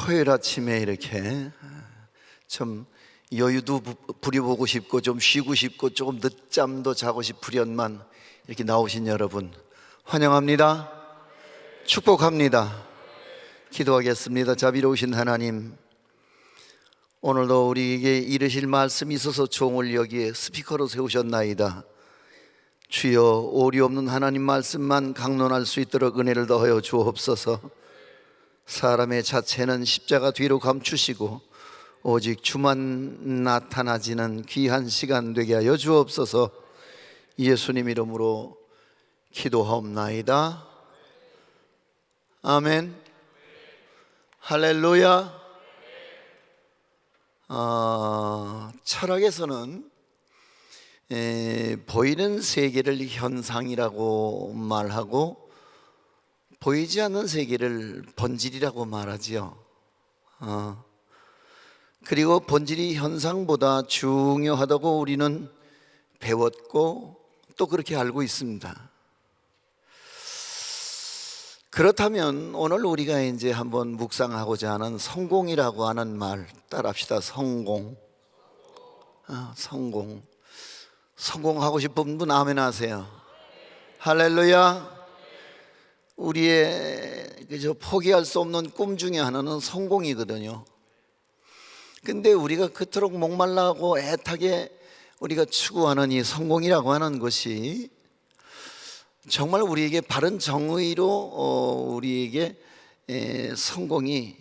토요일 아침에 이렇게 좀 여유도 부려보고 싶고 좀 쉬고 싶고 조금 늦잠도 자고 싶으련만 이렇게 나오신 여러분 환영합니다. 축복합니다. 기도하겠습니다. 자비로우신 하나님, 오늘도 우리에게 이르실 말씀이 있어서 종을 여기에 스피커로 세우셨나이다. 주여, 오리 없는 하나님 말씀만 강론할 수 있도록 은혜를 더하여 주옵소서. 사람의 자체는 십자가 뒤로 감추시고 오직 주만 나타나지는 귀한 시간 되게 하여 주옵소서. 예수님 이름으로 기도하옵나이다. 아멘. 할렐루야. 철학에서는 보이는 세계를 현상이라고 말하고 보이지 않는 세계를 본질이라고 말하지요. 그리고 본질이 현상보다 중요하다고 우리는 배웠고 또 그렇게 알고 있습니다. 그렇다면 오늘 우리가 이제 한번 묵상하고자 하는 성공이라고 하는 말 따라합시다. 성공. 성공하고 싶은 분 아멘 하세요. 할렐루야. 우리의 포기할 수 없는 꿈 중에 하나는 성공이거든요. 근데 우리가 그토록 목말라하고 애타게 우리가 추구하는 이 성공이라고 하는 것이 정말 우리에게 바른 정의로 우리에게 성공이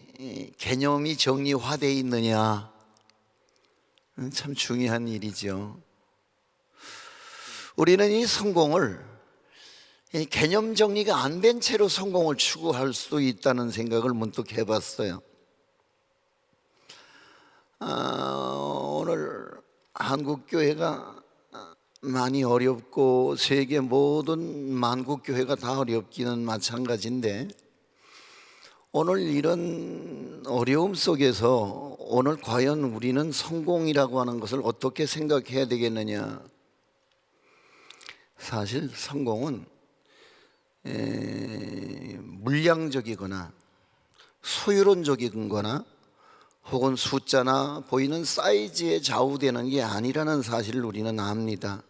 개념이 정리화되어 있느냐, 참 중요한 일이죠. 우리는 이 성공을 개념 정리가 안 된 채로 성공을 추구할 수도 있다는 생각을 문득 해봤어요. 오늘 한국교회가 많이 어렵고 세계 모든 만국교회가 다 어렵기는 마찬가지인데, 오늘 이런 어려움 속에서 오늘 과연 우리는 성공이라고 하는 것을 어떻게 생각해야 되겠느냐. 사실 성공은 물량적이거나 소유론적이거나 혹은 숫자나 보이는 사이즈에 좌우되는 게 아니라는 사실을 우리는 압니다.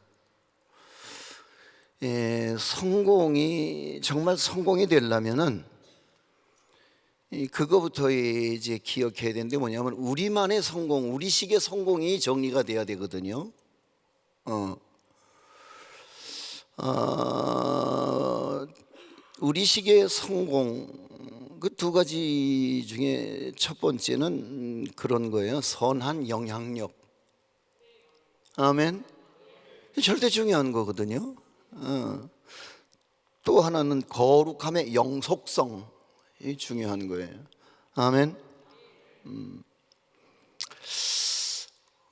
성공이 정말 성공이 되려면은 그거부터 이제 기억해야 되는데 뭐냐면 우리만의 성공, 우리식의 성공이 정리가 돼야 되거든요. 우리식의 성공, 그 두 가지 중에 첫 번째는 그런 거예요. 선한 영향력. 아멘. 절대 중요한 거거든요. 또 하나는 거룩함의 영속성이 중요한 거예요. 아멘.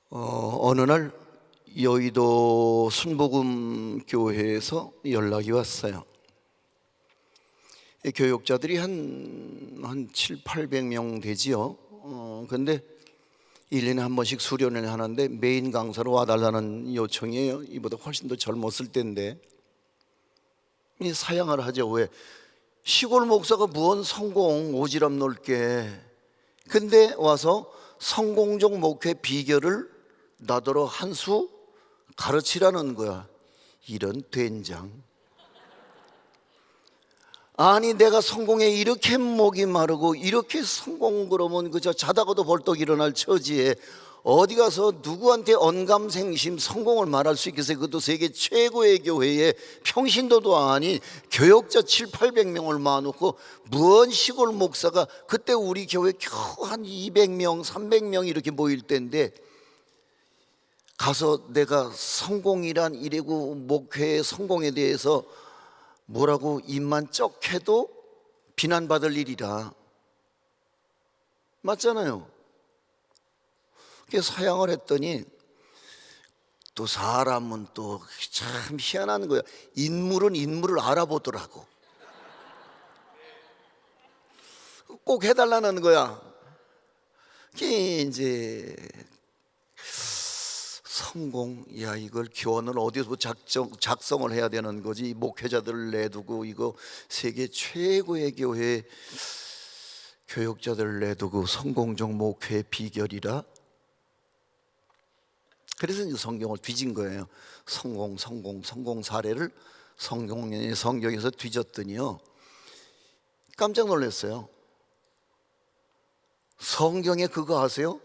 어느 날 여의도 순복음 교회에서 연락이 왔어요. 교육자들이 한 700~800명 되지요. 근데 1년에 한 번씩 수련을 하는데 메인 강사로 와달라는 요청이에요. 이보다 훨씬 더 젊었을 때인데 사양을 하죠. 왜? 시골 목사가 무언 성공 오지랖 넓게, 근데 와서 성공적 목회 비결을 나더러 한 수 가르치라는 거야. 이런 된장. 아니, 내가 성공에 이렇게 목이 마르고 이렇게 성공 그러면 그저 자다가도 벌떡 일어날 처지에 어디 가서 누구한테 언감생심 성공을 말할 수 있겠어요? 그것도 세계 최고의 교회에 평신도도 아닌 교역자 700~800명을 모아놓고 무언 시골 목사가, 그때 우리 교회 겨우 한 200명, 300명 이렇게 모일 때인데 가서 내가 성공이란 이래고 목회의 성공에 대해서 뭐라고 입만 쩍 해도 비난받을 일이라. 맞잖아요. 그래서 사양을 했더니 또 사람은 또 참 희한한 거야. 인물은 인물을 알아보더라고. 꼭 해달라는 거야. 그게 이제 성공, 야, 이걸 교원을 어디서 작성을 해야 되는 거지. 목회자들을 내두고 이거 세계 최고의 교육자들 내두고 성공적 목회의 비결이라. 그래서 이제 성경을 뒤진 거예요. 성공 사례를 성경에서 뒤졌더니요, 깜짝 놀랐어요. 성경에 그거 아세요?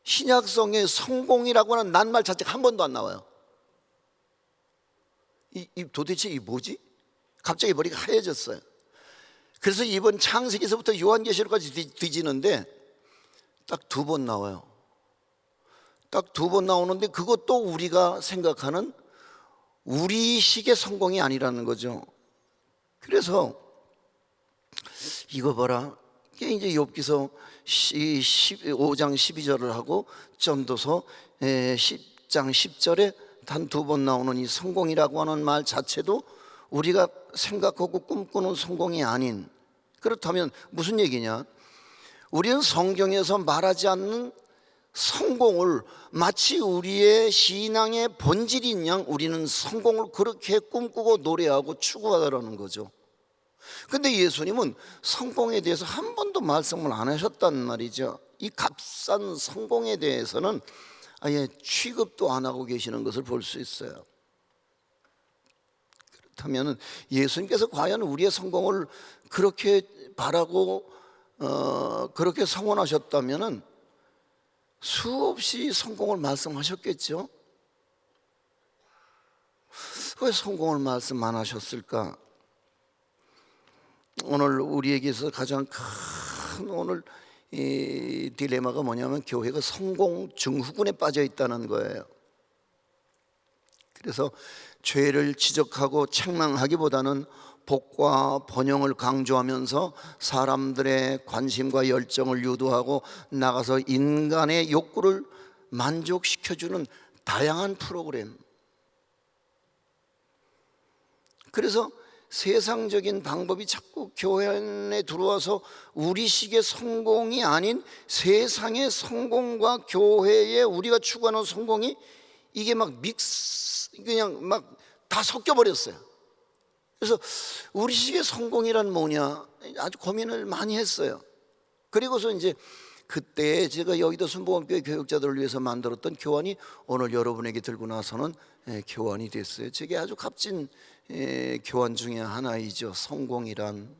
신약성에 성공이라고 하는 낱말 자체가 한 번도 안 나와요. 도대체 이 뭐지? 갑자기 머리가 하얘졌어요. 그래서 이번 창세기에서부터 요한계시록까지 뒤지는데 딱 2번 나와요. 딱 2번 나오는데 그것도 우리가 생각하는 우리식의 성공이 아니라는 거죠. 그래서 이거 봐라, 이게 이제 욥기서 5장 12절을 하고 전도서 10장 10절에 단 2번 나오는 이 성공이라고 하는 말 자체도 우리가 생각하고 꿈꾸는 성공이 아닌, 그렇다면 무슨 얘기냐? 우리는 성경에서 말하지 않는 성공을 마치 우리의 신앙의 본질인 양 우리는 성공을 그렇게 꿈꾸고 노래하고 추구하라는 거죠. 근데 예수님은 성공에 대해서 한 번도 말씀을 안 하셨단 말이죠. 이 값싼 성공에 대해서는 아예 취급도 안 하고 계시는 것을 볼 수 있어요. 그렇다면 예수님께서 과연 우리의 성공을 그렇게 바라고 그렇게 성원하셨다면 수없이 성공을 말씀하셨겠죠. 왜 성공을 말씀 안 하셨을까? 오늘 우리에게서 가장 큰 오늘 이 딜레마가 뭐냐면 교회가 성공 증후군에 빠져 있다는 거예요. 그래서 죄를 지적하고 책망하기보다는 복과 번영을 강조하면서 사람들의 관심과 열정을 유도하고 나가서 인간의 욕구를 만족시켜주는 다양한 프로그램. 그래서 세상적인 방법이 자꾸 교회 안에 들어와서 우리식의 성공이 아닌 세상의 성공과 교회에 우리가 추구하는 성공이 이게 막 그냥 막 다 섞여 버렸어요. 그래서 우리식의 성공이란 뭐냐 아주 고민을 많이 했어요. 그리고서 이제 그때 제가 여의도 순복음교회 교육자들을 위해서 만들었던 교환이 오늘 여러분에게 들고 나서는 교환이 됐어요. 제게 아주 값진 교환 중에 하나이죠. 성공이란.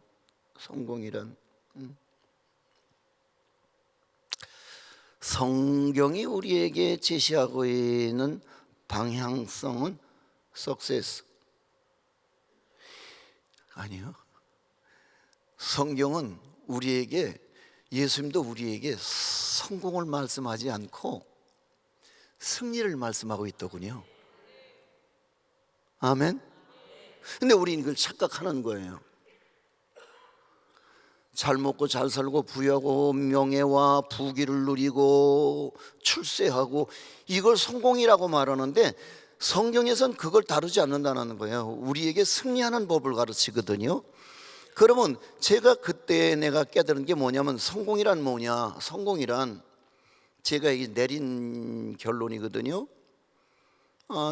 성경이 우리에게 제시하고 있는 방향성은 석세스 아니요. 성경은 우리에게, 예수님도 우리에게 성공을 말씀하지 않고 승리를 말씀하고 있더군요. 아멘. 근데 우리는 그걸 착각하는 거예요. 잘 먹고 잘 살고 부유하고 명예와 부귀를 누리고 출세하고 이걸 성공이라고 말하는데 성경에선 그걸 다루지 않는다는 거예요. 우리에게 승리하는 법을 가르치거든요. 그러면 제가 그때 내가 깨달은 게 뭐냐면 성공이란 뭐냐? 성공이란 제가 내린 결론이거든요.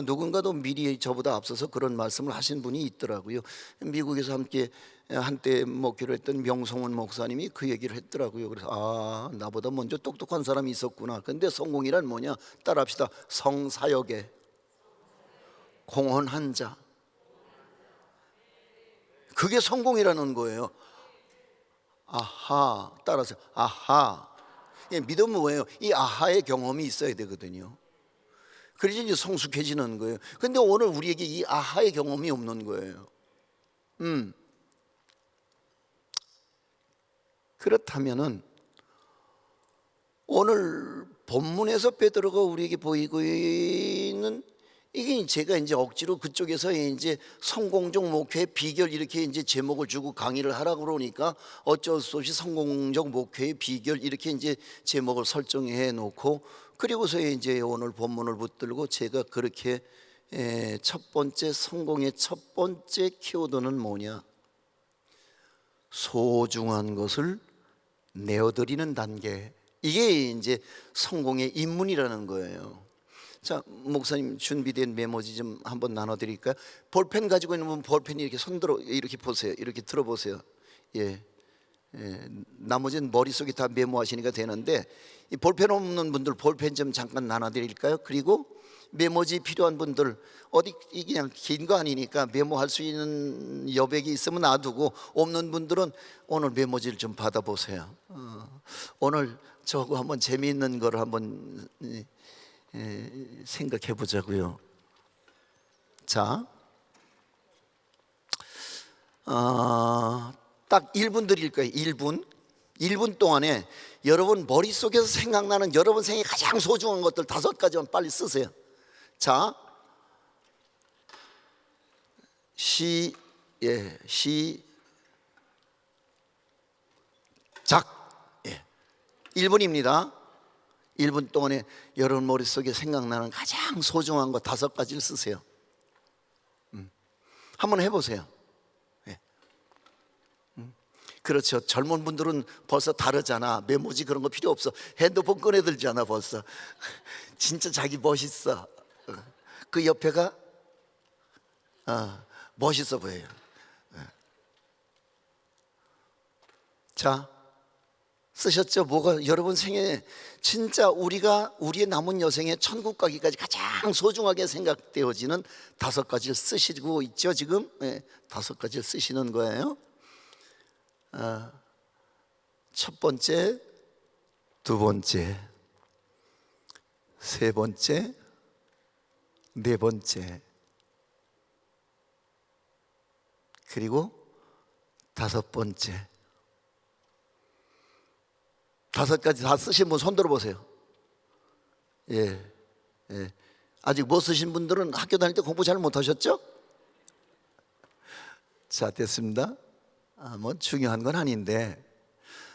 누군가도 미리 저보다 앞서서 그런 말씀을 하신 분이 있더라고요. 미국에서 함께 한때 목회를 했던 명성원 목사님이 그 얘기를 했더라고요. 그래서 나보다 먼저 똑똑한 사람이 있었구나. 근데 성공이란 뭐냐? 따라합시다. 성사역에 공헌한 자. 그게 성공이라는 거예요. 아하. 따라서 아하. 믿음은 뭐예요? 이 아하의 경험이 있어야 되거든요. 그래서 이제 성숙해지는 거예요. 근데 오늘 우리에게 이 아하의 경험이 없는 거예요. 그렇다면은 오늘 본문에서 베드로가 우리에게 보이고 있는 이게 제가 이제 억지로 그쪽에서 이제 성공적 목회의 비결 이렇게 이제 제목을 주고 강의를 하라고 그러니까 어쩔 수 없이 성공적 목회의 비결 이렇게 이제 제목을 설정해 놓고 그리고서 이제 오늘 본문을 붙들고 제가 그렇게 첫 번째 성공의 첫 번째 키워드는 뭐냐? 소중한 것을 내어드리는 단계. 이게 이제 성공의 입문이라는 거예요. 자, 목사님 준비된 메모지 좀 한번 나눠드릴까요? 볼펜 가지고 있는 분 볼펜 이렇게 손들어 이렇게 보세요. 이렇게 들어보세요. 예, 나머지는 머릿속에 다 메모하시니까 되는데, 이 볼펜 없는 분들 볼펜 좀 잠깐 나눠드릴까요? 그리고 메모지 필요한 분들, 어디 이게 그냥 긴 거 아니니까 메모할 수 있는 여백이 있으면 놔두고, 없는 분들은 오늘 메모지를 좀 받아보세요. 오늘 저거 한번 재미있는 거를 한번 생각해 보자고요. 자, 딱 1분 드릴 거예요. 1분 동안에 여러분 머릿속에서 생각나는 여러분 생에 가장 소중한 것들 5가지만 빨리 쓰세요. 자, 시작. 1분입니다. 1분 동안에 여러분 머릿속에 생각나는 가장 소중한 거 5가지를 쓰세요. 한번 해보세요. 그렇죠. 젊은 분들은 벌써 다르잖아. 메모지 그런 거 필요 없어. 핸드폰 꺼내들잖아 벌써. 진짜 자기 멋있어. 그 옆에가 멋있어 보여요. 자, 쓰셨죠? 뭐가 여러분 생에 진짜 우리의 남은 여생에 천국 가기까지 가장 소중하게 생각되어지는 5가지를 쓰시고 있죠 지금? 5가지를 쓰시는 거예요. 첫 번째, 두 번째, 세 번째, 네 번째, 그리고 5번째. 5가지 다 쓰신 분 손 들어보세요. 아직 못 쓰신 분들은 학교 다닐 때 공부 잘 못하셨죠? 자, 됐습니다. 뭐 중요한 건 아닌데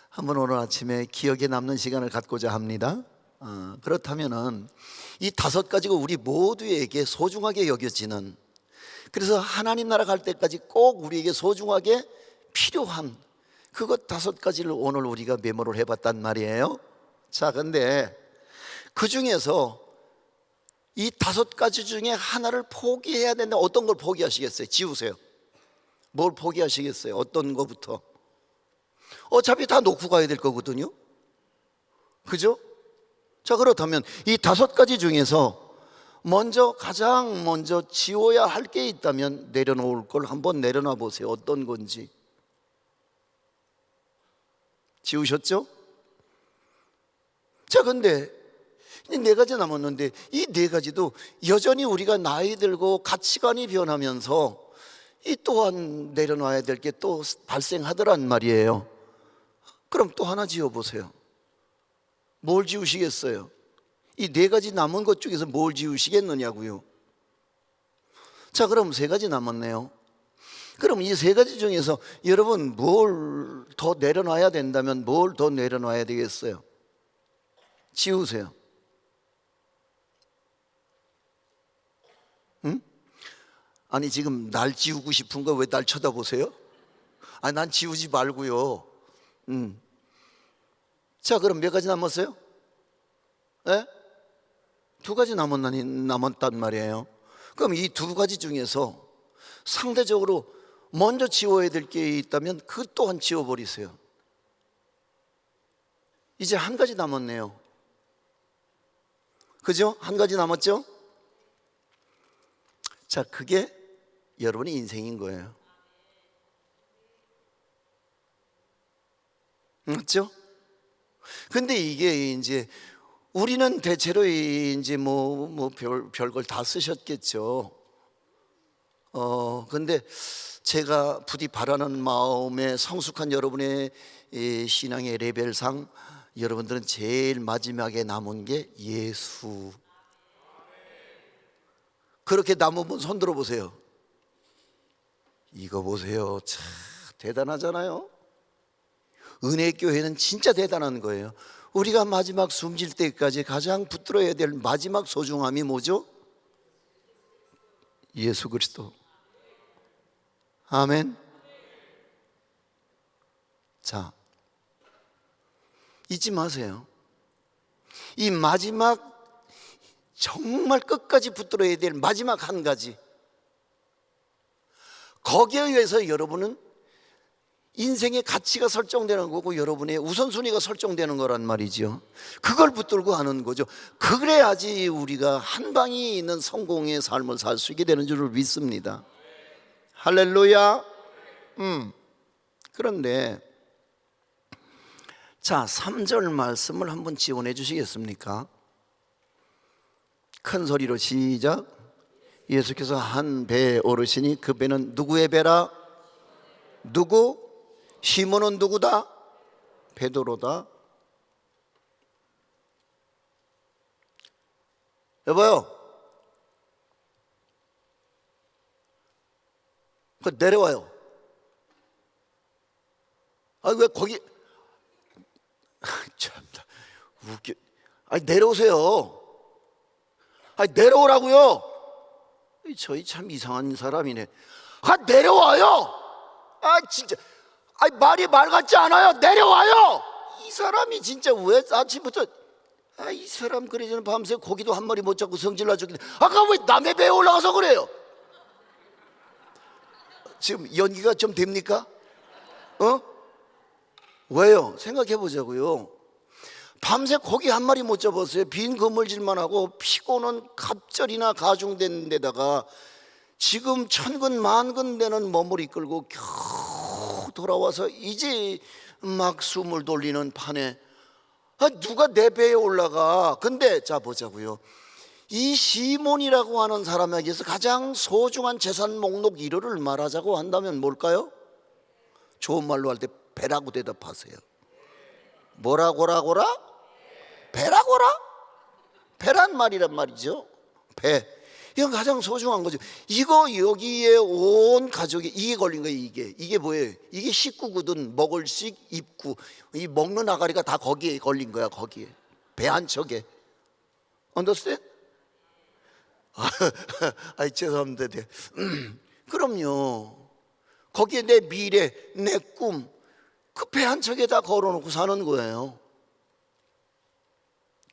한번 오늘 아침에 기억에 남는 시간을 갖고자 합니다. 그렇다면은 이 5가지가 우리 모두에게 소중하게 여겨지는, 그래서 하나님 나라 갈 때까지 꼭 우리에게 소중하게 필요한 그것 5가지를 오늘 우리가 메모를 해봤단 말이에요. 자, 근데 그 중에서 이 5가지 중에 하나를 포기해야 되는데 어떤 걸 포기하시겠어요? 지우세요. 뭘 포기하시겠어요? 어떤 거부터? 어차피 다 놓고 가야 될 거거든요. 그죠? 자, 그렇다면 이 5가지 중에서 가장 먼저 지워야 할 게 있다면 내려놓을 걸 한번 내려놔 보세요. 어떤 건지. 지우셨죠? 자, 근데 이 4가지 남았는데 이 4가지도 여전히 우리가 나이 들고 가치관이 변하면서 이 또한 내려놔야 될 게 또 발생하더란 말이에요. 그럼 또 하나 지워보세요. 뭘 지우시겠어요? 이 4가지 남은 것 중에서 뭘 지우시겠느냐고요. 자, 그럼 3가지 남았네요. 그럼 이 3가지 중에서 여러분 뭘 더 내려놔야 된다면 뭘 더 내려놔야 되겠어요? 지우세요. 응? 아니 지금 날 지우고 싶은 거 왜 날 쳐다보세요? 아니 난 지우지 말고요. 자, 그럼 몇 가지 남았어요? 2가지 남았단 말이에요. 그럼 이 2가지 중에서 상대적으로 먼저 지워야 될 게 있다면 그 또한 지워버리세요. 이제 1가지 남았네요. 그죠? 1가지 남았죠? 자, 그게 여러분의 인생인 거예요. 맞죠? 근데 이게 이제 우리는 대체로 이제 별걸 다 쓰셨겠죠. 근데 제가 부디 바라는 마음에 성숙한 여러분의 신앙의 레벨상 여러분들은 제일 마지막에 남은 게 예수. 그렇게 남은 분 손 들어보세요. 이거 보세요. 참 대단하잖아요. 은혜교회는 진짜 대단한 거예요. 우리가 마지막 숨질 때까지 가장 붙들어야 될 마지막 소중함이 뭐죠? 예수 그리스도. 아멘. 자, 잊지 마세요. 이 마지막 정말 끝까지 붙들어야 될 마지막 1가지, 거기에 의해서 여러분은 인생의 가치가 설정되는 거고 여러분의 우선순위가 설정되는 거란 말이죠. 그걸 붙들고 하는 거죠. 그래야지 우리가 한 방이 있는 성공의 삶을 살 수 있게 되는 줄을 믿습니다. 할렐루야. 그런데 자, 3절 말씀을 한번 지원해 주시겠습니까? 큰 소리로 시작. 예수께서 한 배에 오르시니 그 배는 누구의 배라? 누구? 시몬은 누구다? 베드로다. 여보요, 그 내려와요. 아, 왜 거기 참나 웃겨. 아니 내려오세요. 아니 내려오라고요. 저희 참 이상한 사람이네. 아 내려와요. 아 진짜. 아니 말이 말 같지 않아요. 내려와요. 이 사람이 진짜 왜 아침부터 이 사람 그러지는 밤새 고기도 한 마리 못 잡고 성질나 죽겠네. 아까 왜 남의 배에 올라가서 그래요? 지금 연기가 좀 됩니까? 왜요? 생각해 보자고요. 밤새 고기 한 마리 못 잡았어요. 빈 그물질만 하고 피고는 갑절이나 가중된 데다가 지금 천근 만근 되는 몸을 이끌고 겨우 돌아와서 이제 막 숨을 돌리는 판에 누가 내 배에 올라가. 근데 자 보자고요. 이 시몬이라고 하는 사람에게서 가장 소중한 재산 목록 1호를 말하자고 한다면 뭘까요? 좋은 말로 할 때 배라고 대답하세요. 뭐라고라고라? 배라고라? 배란 말이란 말이죠. 배. 이건 가장 소중한 거죠. 이거 여기에 온 가족이 이게 걸린 거예요. 이게 뭐예요? 이게 식구거든. 먹을 식, 입구. 이 먹는 아가리가 다 거기에 걸린 거야. 거기에 배 한 척에. Understand? 아이 죄송합니다. 그럼요. 거기에 내 미래, 내 꿈, 그 배 한 척에 다 걸어놓고 사는 거예요.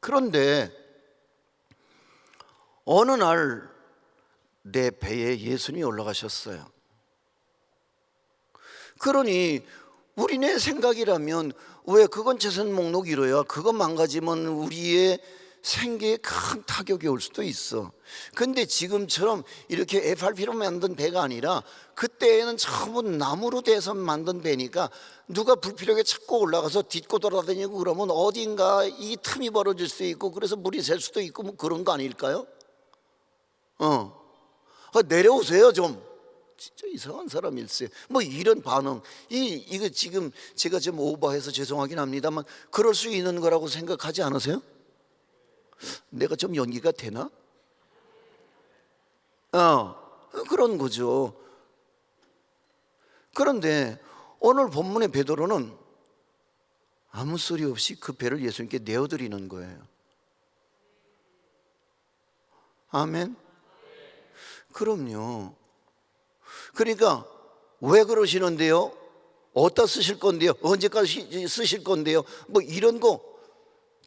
그런데 어느 날 내 배에 예수님이 올라가셨어요. 그러니 우리네 생각이라면 왜 그건 재산 목록 1호야? 그거 망가지면 우리의 생계에 큰 타격이 올 수도 있어. 근데 지금처럼 이렇게 FRP로 만든 배가 아니라 그때에는 전부 나무로 돼서 만든 배니까 누가 불필요하게 찾고 올라가서 딛고 돌아다니고 그러면 어딘가 이 틈이 벌어질 수 있고 그래서 물이 셀 수도 있고 뭐 그런 거 아닐까요? 내려오세요 좀. 진짜 이상한 사람일세. 뭐 이런 반응 이거 지금 제가 좀 오버해서 죄송하긴 합니다만 그럴 수 있는 거라고 생각하지 않으세요? 내가 좀 연기가 되나? 그런 거죠. 그런데 오늘 본문의 베드로는 아무 소리 없이 그 배를 예수님께 내어드리는 거예요. 아멘. 그럼요. 그러니까 왜 그러시는데요? 어디다 쓰실 건데요? 언제까지 쓰실 건데요? 뭐 이런 거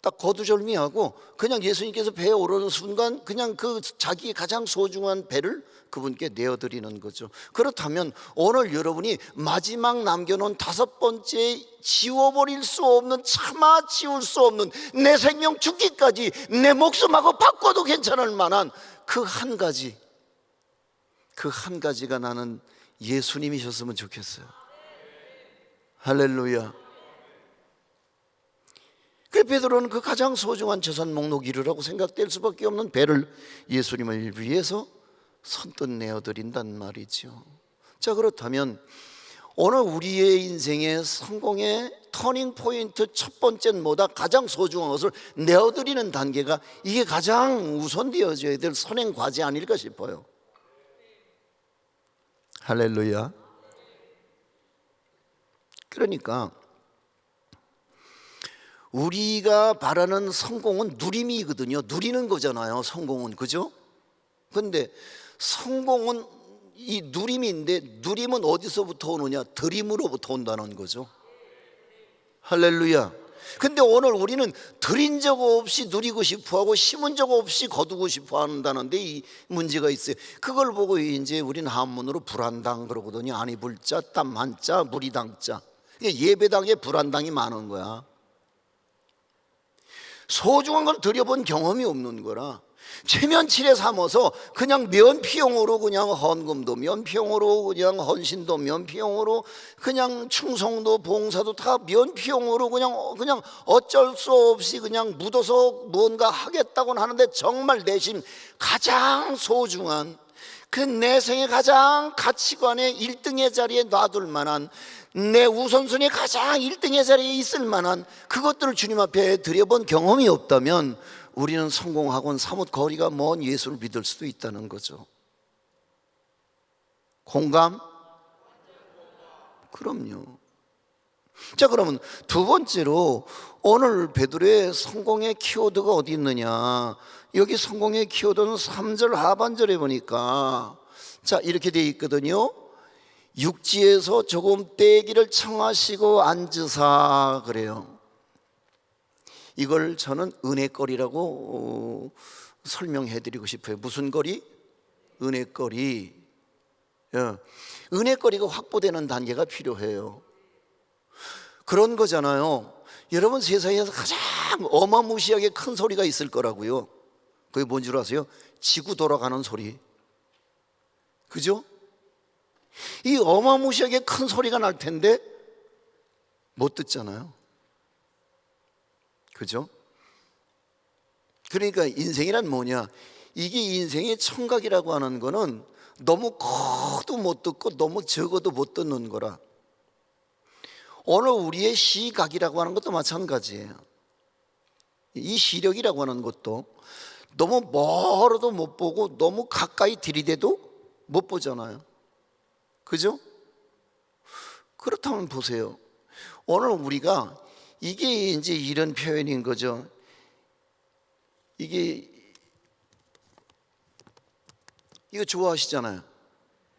딱 거두절미하고 그냥 예수님께서 배에 오르는 순간 그냥 그 자기의 가장 소중한 배를 그분께 내어드리는 거죠. 그렇다면 오늘 여러분이 마지막 남겨놓은 5번째 지워버릴 수 없는, 차마 지울 수 없는, 내 생명 죽기까지 내 목숨하고 바꿔도 괜찮을 만한 그 한 가지, 그 한 가지가 나는 예수님이셨으면 좋겠어요. 할렐루야. 그 베드로는 그 가장 소중한 재산 목록 1호라고 생각될 수밖에 없는 배를 예수님을 위해서 선뜻 내어드린단 말이죠. 자, 그렇다면 오늘 우리의 인생의 성공의 터닝 포인트 첫 번째는 뭐다? 가장 소중한 것을 내어드리는 단계가 이게 가장 우선되어져야 될 선행 과제 아닐까 싶어요. 할렐루야. 그러니까 우리가 바라는 성공은 누림이거든요. 누리는 거잖아요, 성공은. 그죠? 근데 성공은 이 누림인데 누림은 어디서부터 오느냐? 드림으로부터 온다는 거죠. 할렐루야. 근데 오늘 우리는 드린 적 없이 누리고 싶어하고 심은 적 없이 거두고 싶어 한다는데 이 문제가 있어요. 그걸 보고 이제 우리는 한문으로 불한당 그러거든요. 아니 불자, 땀 한자, 무리당자. 예배당에 불안당이 많은 거야. 소중한 걸 드려본 경험이 없는 거라 최면치레 삼아서 그냥 면피용으로 그냥 헌금도 면피용으로 그냥 헌신도 면피용으로 그냥 충성도 봉사도 다 면피용으로 그냥 어쩔 수 없이 그냥 묻어서 뭔가 하겠다고는 하는데 정말 내심 가장 소중한 그 내 생의 가장 가치관의 1등의 자리에 놔둘 만한 내 우선순위 가장 1등의 자리에 있을 만한 그것들을 주님 앞에 드려본 경험이 없다면 우리는 성공하고는 사뭇 거리가 먼 예수를 믿을 수도 있다는 거죠. 공감? 그럼요. 자, 그러면 두 번째로 오늘 베드로의 성공의 키워드가 어디 있느냐? 여기 성공의 키워드는 3절 하반절에 보니까 자, 이렇게 되어 있거든요. 육지에서 조금 떼기를 청하시고 앉으사 그래요. 이걸 저는 은혜거리라고 설명해 드리고 싶어요. 무슨 거리? 은혜거리. 은혜거리가 확보되는 단계가 필요해요. 그런 거잖아요. 여러분 세상에서 가장 어마무시하게 큰 소리가 있을 거라고요. 그게 뭔 줄 아세요? 지구 돌아가는 소리. 그죠? 이 어마무시하게 큰 소리가 날 텐데 못 듣잖아요. 그죠? 그러니까 인생이란 뭐냐? 이게 인생의 청각이라고 하는 거는 너무 커도 못 듣고 너무 적어도 못 듣는 거라. 오늘 우리의 시각이라고 하는 것도 마찬가지예요. 이 시력이라고 하는 것도 너무 멀어도 못 보고 너무 가까이 들이대도 못 보잖아요. 그죠? 그렇다면 보세요. 오늘 우리가 이게 이제 이런 표현인 거죠. 이거 좋아하시잖아요.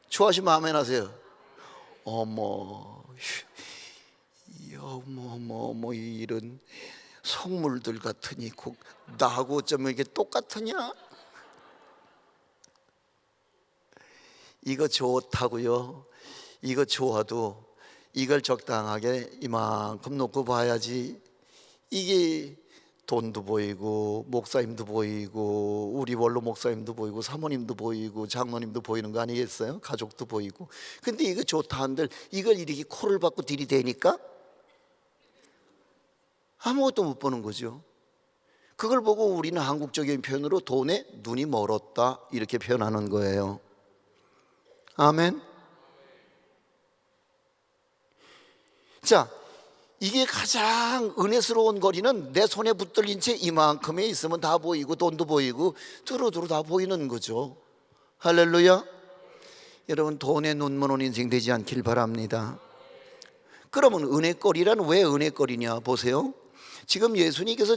좋아하시면 마음에 나세요. 어머, 이런 속물들 같으니 나하고 어쩌면 이게 똑같으냐? 이거 좋다고요. 이거 좋아도 이걸 적당하게 이만큼 놓고 봐야지. 이게 돈도 보이고 목사님도 보이고 우리 원로 목사님도 보이고 사모님도 보이고 장로님도 보이는 거 아니겠어요? 가족도 보이고. 근데 이거 좋다 한들 이걸 이렇게 코를 박고 들이대니까 아무것도 못 보는 거죠. 그걸 보고 우리는 한국적인 표현으로 돈에 눈이 멀었다 이렇게 표현하는 거예요. 아멘. 자, 이게 가장 은혜스러운 거리는 내 손에 붙들린 채 이만큼에 있으면 다 보이고 돈도 보이고 두루두루 다 보이는 거죠. 할렐루야. 여러분 돈에 눈 먼 인생 되지 않길 바랍니다. 그러면 은혜거리란 왜 은혜거리냐 보세요. 지금 예수님께서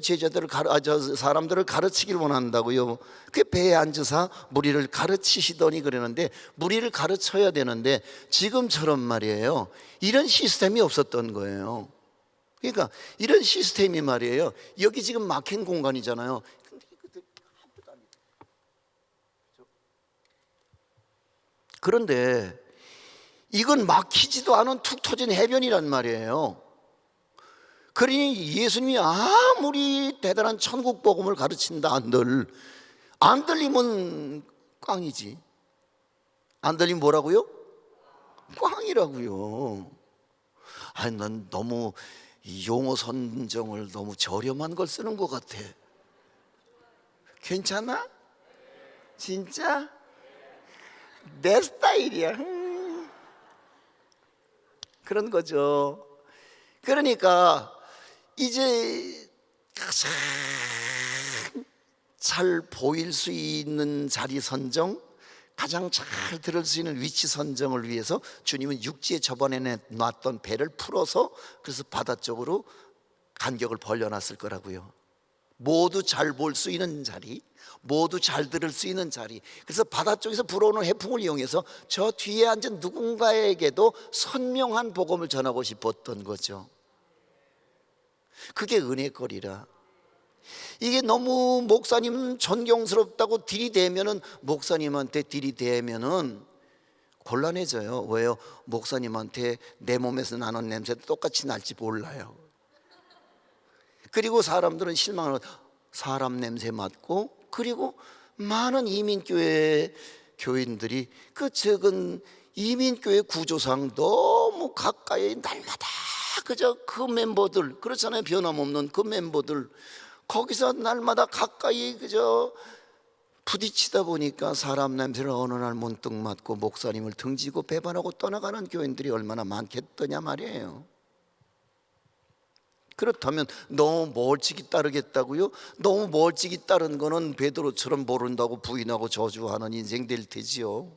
사람들을 가르치길 원한다고요. 그 배에 앉으사 무리를 가르치시더니 그러는데 무리를 가르쳐야 되는데 지금처럼 말이에요. 이런 시스템이 없었던 거예요. 그러니까 이런 시스템이 말이에요. 여기 지금 막힌 공간이잖아요. 그런데 이건 막히지도 않은 툭 터진 해변이란 말이에요. 그러니 예수님이 아무리 대단한 천국 복음을 가르친다 한들 안 들리면 꽝이지. 안 들리면 뭐라고요? 꽝이라고요. 아니 난 너무 용어 선정을 너무 저렴한 걸 쓰는 것 같아. 괜찮아? 진짜? 내 스타일이야. 그런 거죠. 그러니까 이제 가장 잘 보일 수 있는 자리 선정, 가장 잘 들을 수 있는 위치 선정을 위해서 주님은 육지에 저번에 놨던 배를 풀어서 그래서 바다 쪽으로 간격을 벌려놨을 거라고요. 모두 잘 볼 수 있는 자리, 모두 잘 들을 수 있는 자리. 그래서 바다 쪽에서 불어오는 해풍을 이용해서 저 뒤에 앉은 누군가에게도 선명한 복음을 전하고 싶었던 거죠. 그게 은혜거리라. 이게 너무 목사님 존경스럽다고 들이대면은 목사님한테 들이대면은 곤란해져요. 왜요? 목사님한테 내 몸에서 나는 냄새도 똑같이 날지 몰라요. 그리고 사람들은 실망을 하고 사람 냄새 맡고, 그리고 많은 이민교회 교인들이 그 적은 이민교회 구조상 너무 가까이 날마다 그저 그 멤버들, 그렇잖아요. 변함없는 그 멤버들 거기서 날마다 가까이 그저 부딪히다 보니까 사람 냄새를 어느 날 문득 맡고 목사님을 등지고 배반하고 떠나가는 교인들이 얼마나 많겠더냐 말이에요. 그렇다면 너무 멀찍이 따르겠다고요? 너무 멀찍이 따른 거는 베드로처럼 모른다고 부인하고 저주하는 인생 될 테지요.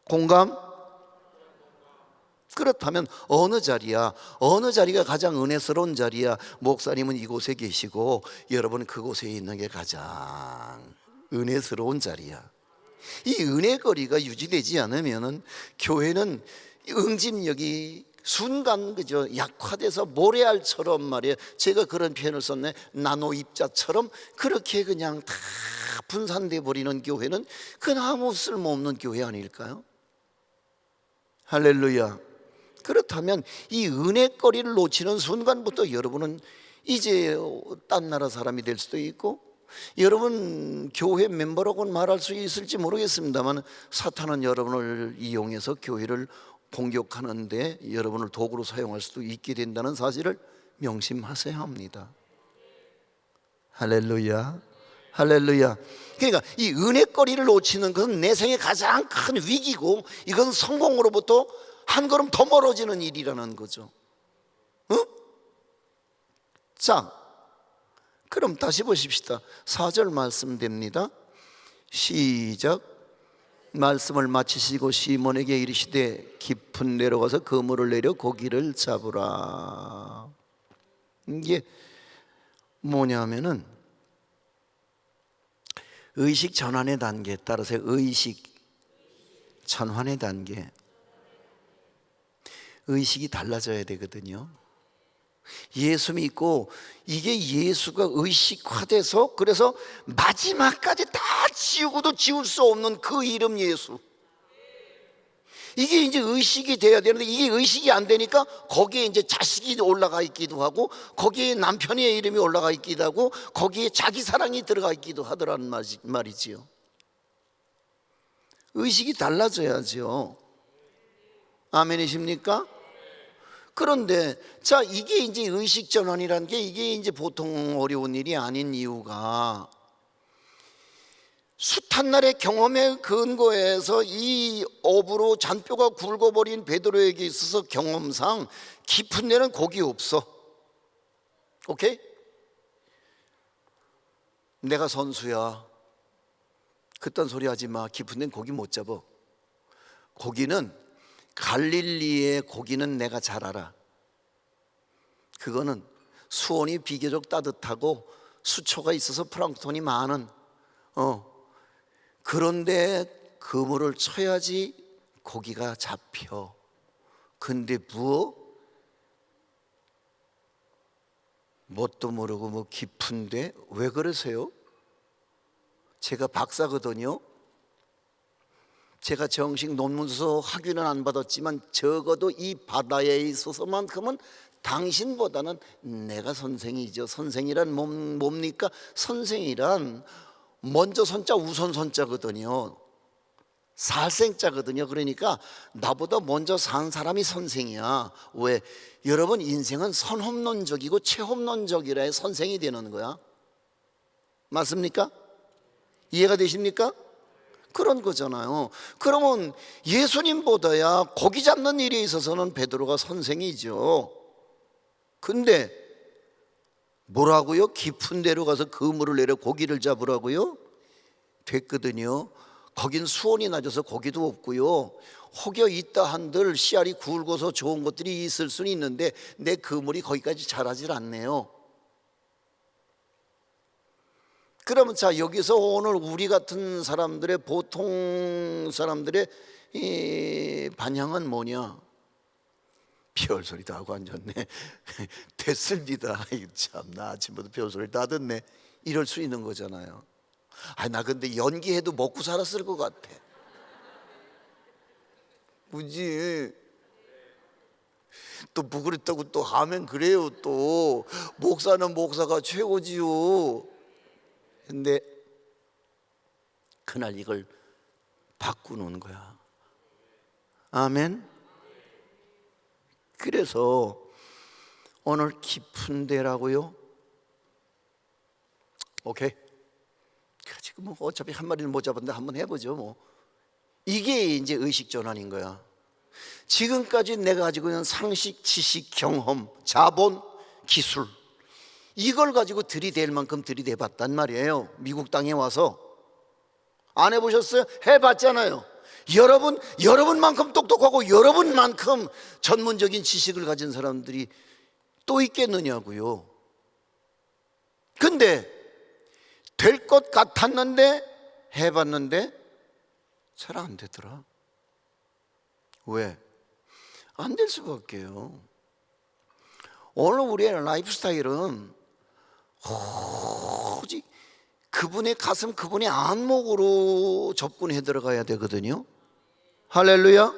공감? 그렇다면 어느 자리야? 어느 자리가 가장 은혜스러운 자리야? 목사님은 이곳에 계시고 여러분 그곳에 있는 게 가장 은혜스러운 자리야. 이 은혜거리가 유지되지 않으면은 교회는 응집력이 순간 그저 약화돼서 모래알처럼 말이에요. 제가 그런 표현을 썼네. 나노 입자처럼 그렇게 그냥 다 분산돼 버리는 교회는 그건 아무 쓸모없는 교회 아닐까요? 할렐루야. 그렇다면 이 은혜거리를 놓치는 순간부터 여러분은 이제 딴 나라 사람이 될 수도 있고, 여러분 교회 멤버라고는 말할 수 있을지 모르겠습니다만 사탄은 여러분을 이용해서 교회를 공격하는데 여러분을 도구로 사용할 수도 있게 된다는 사실을 명심하셔야 합니다. 할렐루야. 할렐루야. 그러니까 이 은혜거리를 놓치는 것은 내 생의 가장 큰 위기고, 이건 성공으로부터 한 걸음 더 멀어지는 일이라는 거죠. 자, 그럼 다시 보십시다. 4절 말씀 됩니다. 시작. 말씀을 마치시고 시몬에게 이르시되 깊은 데로 가서 그물을 내려 고기를 잡으라. 이게 뭐냐면은 의식 전환의 단계에 따라서 의식 전환의 단계, 의식이 달라져야 되거든요. 예수 믿고 이게 예수가 의식화돼서 그래서 마지막까지 다 지우고도 지울 수 없는 그 이름 예수, 이게 이제 의식이 돼야 되는데 이게 의식이 안 되니까 거기에 이제 자식이 올라가 있기도 하고 거기에 남편의 이름이 올라가 있기도 하고 거기에 자기 사랑이 들어가 있기도 하더라는 말이지요. 의식이 달라져야죠. 아멘이십니까? 그런데 자, 이게 이제 의식 전환이라는 게 이게 이제 보통 어려운 일이 아닌 이유가 숱한 날의 경험에 근거해서 이 업으로 잔뼈가 굵어버린 베드로에게 있어서 경험상 깊은 데는 고기 없어. 오케이? 내가 선수야. 그딴 소리 하지 마. 깊은 데는 고기 못 잡아. 고기는 갈릴리의 고기는 내가 잘 알아. 그거는 수온이 비교적 따뜻하고 수초가 있어서 플랑크톤이 많은 그런데 그물을 쳐야지 고기가 잡혀. 근데 뭣도 모르고 뭐 깊은데 왜 그러세요? 제가 박사거든요. 제가 정식 논문서 학위는 안 받았지만 적어도 이 바다에 있어서만큼은 당신보다는 내가 선생이죠. 선생이란 뭡니까? 선생이란 먼저 선자 우선 선자거든요. 살생자거든요. 그러니까 나보다 먼저 산 사람이 선생이야. 왜? 여러분 인생은 선홈론적이고 최홈론적이라야 선생이 되는 거야. 맞습니까? 이해가 되십니까? 그런 거잖아요. 그러면 예수님보다야 고기 잡는 일에 있어서는 베드로가 선생이죠. 근데 뭐라고요? 깊은 데로 가서 그물을 내려 고기를 잡으라고요? 됐거든요. 거긴 수온이 낮아서 고기도 없고요. 혹여 있다 한들 씨알이 굵어서 좋은 것들이 있을 수는 있는데 내 그물이 거기까지 자라질 않네요. 그러면 자, 여기서 오늘 우리 같은 사람들의 보통 사람들의 이 반향은 뭐냐? 별소리도 하고 앉았네. 됐습니다. 참나 아침부터 별소리 다 듣네. 이럴 수 있는 거잖아요. 나 근데 연기해도 먹고 살았을 것 같아. 그지? 또 부그랬다고 또 하면 그래요. 또 목사는 목사가 최고지요. 근데 그날 이걸 바꾸는 거야. 아멘. 그래서 오늘 깊은 데라고요. 오케이. 지금 뭐 어차피 한 마리는 못 잡았는데 한번 해보죠. 뭐 이게 이제 의식 전환인 거야. 지금까지 내가 가지고 있는 상식, 지식, 경험, 자본, 기술, 이걸 가지고 들이댈 만큼 들이대봤단 말이에요. 미국 땅에 와서. 안 해보셨어요? 해봤잖아요. 여러분만큼 똑똑하고 여러분만큼 전문적인 지식을 가진 사람들이 또 있겠느냐고요. 근데 될 것 같았는데 해봤는데 잘 안 되더라. 왜? 안 될 수밖에요. 오늘 우리의 라이프 스타일은 오직 그분의 가슴, 그분의 안목으로 접근해 들어가야 되거든요. 할렐루야.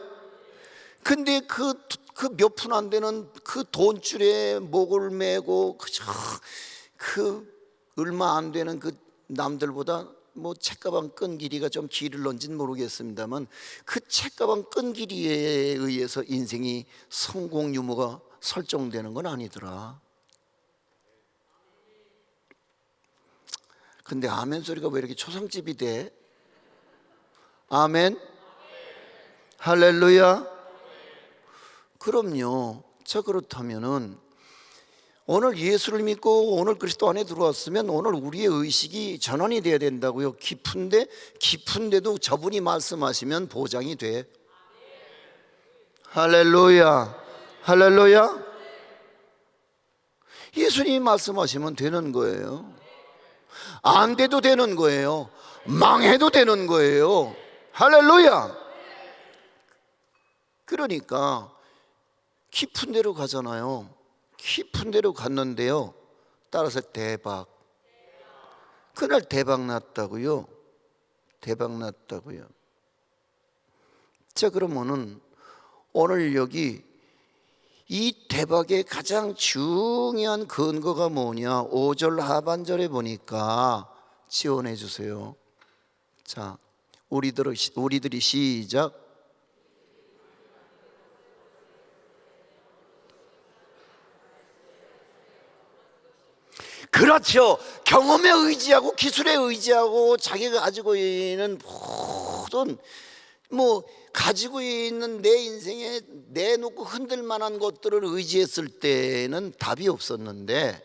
근데 그 몇 푼 안 되는 그 돈줄에 목을 메고 그 얼마 안 되는 그 남들보다 뭐 책가방 끈 길이가 좀 길을런지는 모르겠습니다만 그 책가방 끈 길이에 의해서 인생이 성공 유무가 설정되는 건 아니더라. 근데 아멘 소리가 왜 이렇게 초상집이 돼? 아멘? 할렐루야? 그럼요. 자, 그렇다면은 오늘 예수를 믿고 오늘 그리스도 안에 들어왔으면 오늘 우리의 의식이 전환이 돼야 된다고요. 깊은데도 저분이 말씀하시면 보장이 돼. 할렐루야. 할렐루야. 예수님이 말씀하시면 되는 거예요. 안 돼도 되는 거예요. 망해도 되는 거예요. 할렐루야. 그러니까 깊은 데로 가잖아요. 깊은 데로 갔는데요. 따라서 대박. 그날 대박 났다고요. 대박 났다고요. 자, 그러면은 오늘 여기 이 대박의 가장 중요한 근거가 뭐냐? 5절 하반절에 보니까 지원해 주세요. 자, 우리들이 시작. 그렇죠. 경험에 의지하고 기술에 의지하고 자기가 가지고 있는 모든 가지고 있는 내 인생에 내놓고 흔들 만한 것들을 의지했을 때는 답이 없었는데,